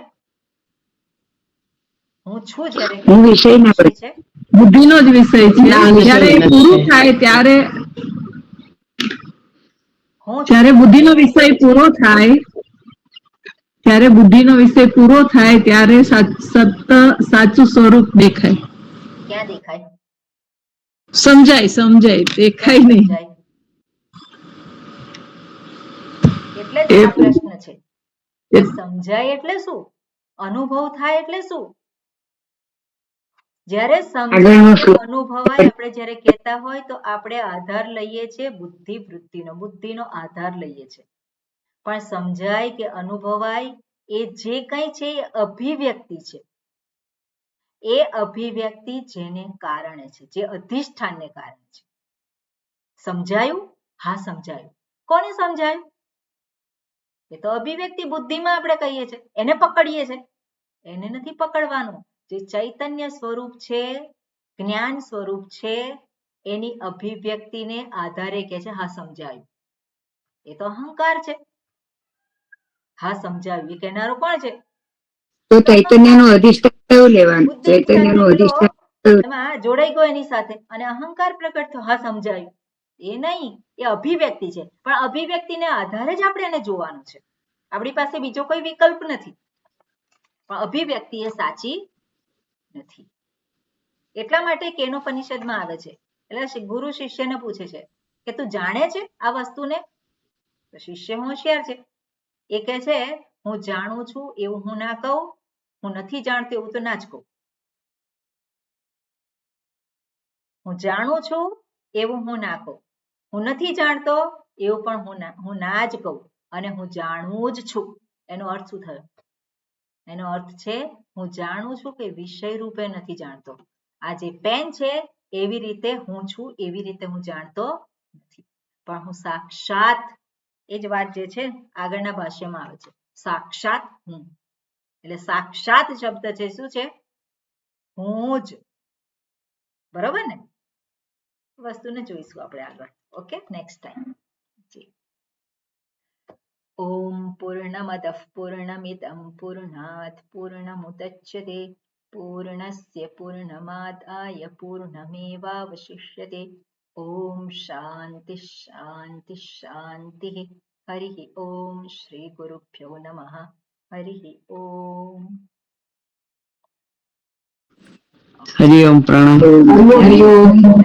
A: હું છું જ્યારે
D: હું વિષય ના
A: વિષય છે.
B: બુદ્ધિનો જ વિષય છે.
C: ના, વિષય
B: જ્યારે એ
C: નથી.
B: પૂરું થાય ત્યારે
A: હું
B: જ્યારે બુદ્ધિનો વિષય પૂરો થાય ત્યારે બુદ્ધિનો વિષય પૂરો થાય ત્યારે સાચું સ્વરૂપ દેખાય.
A: ક્યાં દેખાય?
B: સમજાય દેખાય
A: ક્યાં
B: નહીં.
A: સમજાય? એટલે જ આ પ્રશ્ન છે કે સમજાય એટલે શું? અનુભવ થાય એટલે શું? જ્યારે
D: આગળનો
A: સમજાય
D: શ્લોક.
A: અનુભવાય આપણે જ્યારે કહેતા હોય તો આપણે આધાર લઈએ છીએ બુદ્ધિ વૃત્તિનો આધાર લઈએ છીએ. પણ સમજાય કે અનુભવાય એ જે કંઈ છે એ અભિવ્યક્તિ છે. એ અભિવ્યક્તિ જેને કારણે છે, જે અધિષ્ઠાનને કારણે છે. સમજાયું? હા સમજાયું. કોને સમજાયું? એ તો અભિવ્યક્તિ બુદ્ધિમાં આપણે કહીએ છીએ, એને પકડીએ છીએ. એને નથી પકડવાનું. જે ચૈતન્ય સ્વરૂપ છે, જ્ઞાન સ્વરૂપ છે, એની અભિવ્યક્તિને આધારે કહે છે હા સમજાયું. એ તો અહંકાર છે. હા સમજાયું એ કહેનારો કોણ છે?
D: તો ચૈતન્યનું અધિષ્ઠાન કયું લેવાનું?
A: બુદ્ધિ સાથે
D: ચૈતન્યનું
A: પેલો
D: અધિષ્ઠાન કયું?
A: એમાં જોડાઈ ગયો એની સાથે અને અહંકાર પ્રકટ થયો. હા સમજાયું. એ નહીં, એ અભિવ્યક્તિ છે. પણ અભિવ્યક્તિને આધારે જ આપણે એને જોવાનું છે. આપણી પાસે બીજો કોઈ વિકલ્પ નથી. પણ અભિવ્યક્તિ એ સાચી નથી. એટલા માટે કેનોપનિષદમાં આવે છે. એટલે ગુરુ શિષ્યને પૂછે છે કે તું જાણે છે આ વસ્તુને? તો શિષ્ય હોશિયાર છે. એ કહે છે હું જાણું છું એવું હું ના કહું, હું નથી જાણતો એવું તો ના જ કહું. હું જાણું છું એવું હું ના કહું, હું નથી જાણતો એવું પણ હું ના જ કહું, અને હું જાણું જ છું. એનો અર્થ શું થયો? એનો અર્થ છે હું જાણું છું કે વિષય રૂપે નથી જાણતો. આ જે પેન છે એવી રીતે હું છું, એવી રીતે હું જાણતો નથી. પણ હું સાક્ષાત, એ જ વાત જે છે આગળના ભાષ્યમાં આવે છે, સાક્ષાત હું. એટલે સાક્ષાત શબ્દ છે શું છે? હું જ. બરોબર ને? વસ્તુને જોઈશું આપણે આગળ. Okay, next time. ઓમ પૂર્ણમદઃ પૂર્ણમિદં પૂર્ણાત પૂર્ણમુદચ્યતે પૂર્ણસ્ય પૂર્ણમાદાય પૂર્ણમેવાવશિષ્યતે. ઓમ શાંતિ શાંતિ શાંતિ. હરિ ઓમ શ્રી ગુરુભ્યો નમઃ. હરિ ઓમ.
C: હરિ ઓમ પ્રણામ.
B: હરિ ઓમ.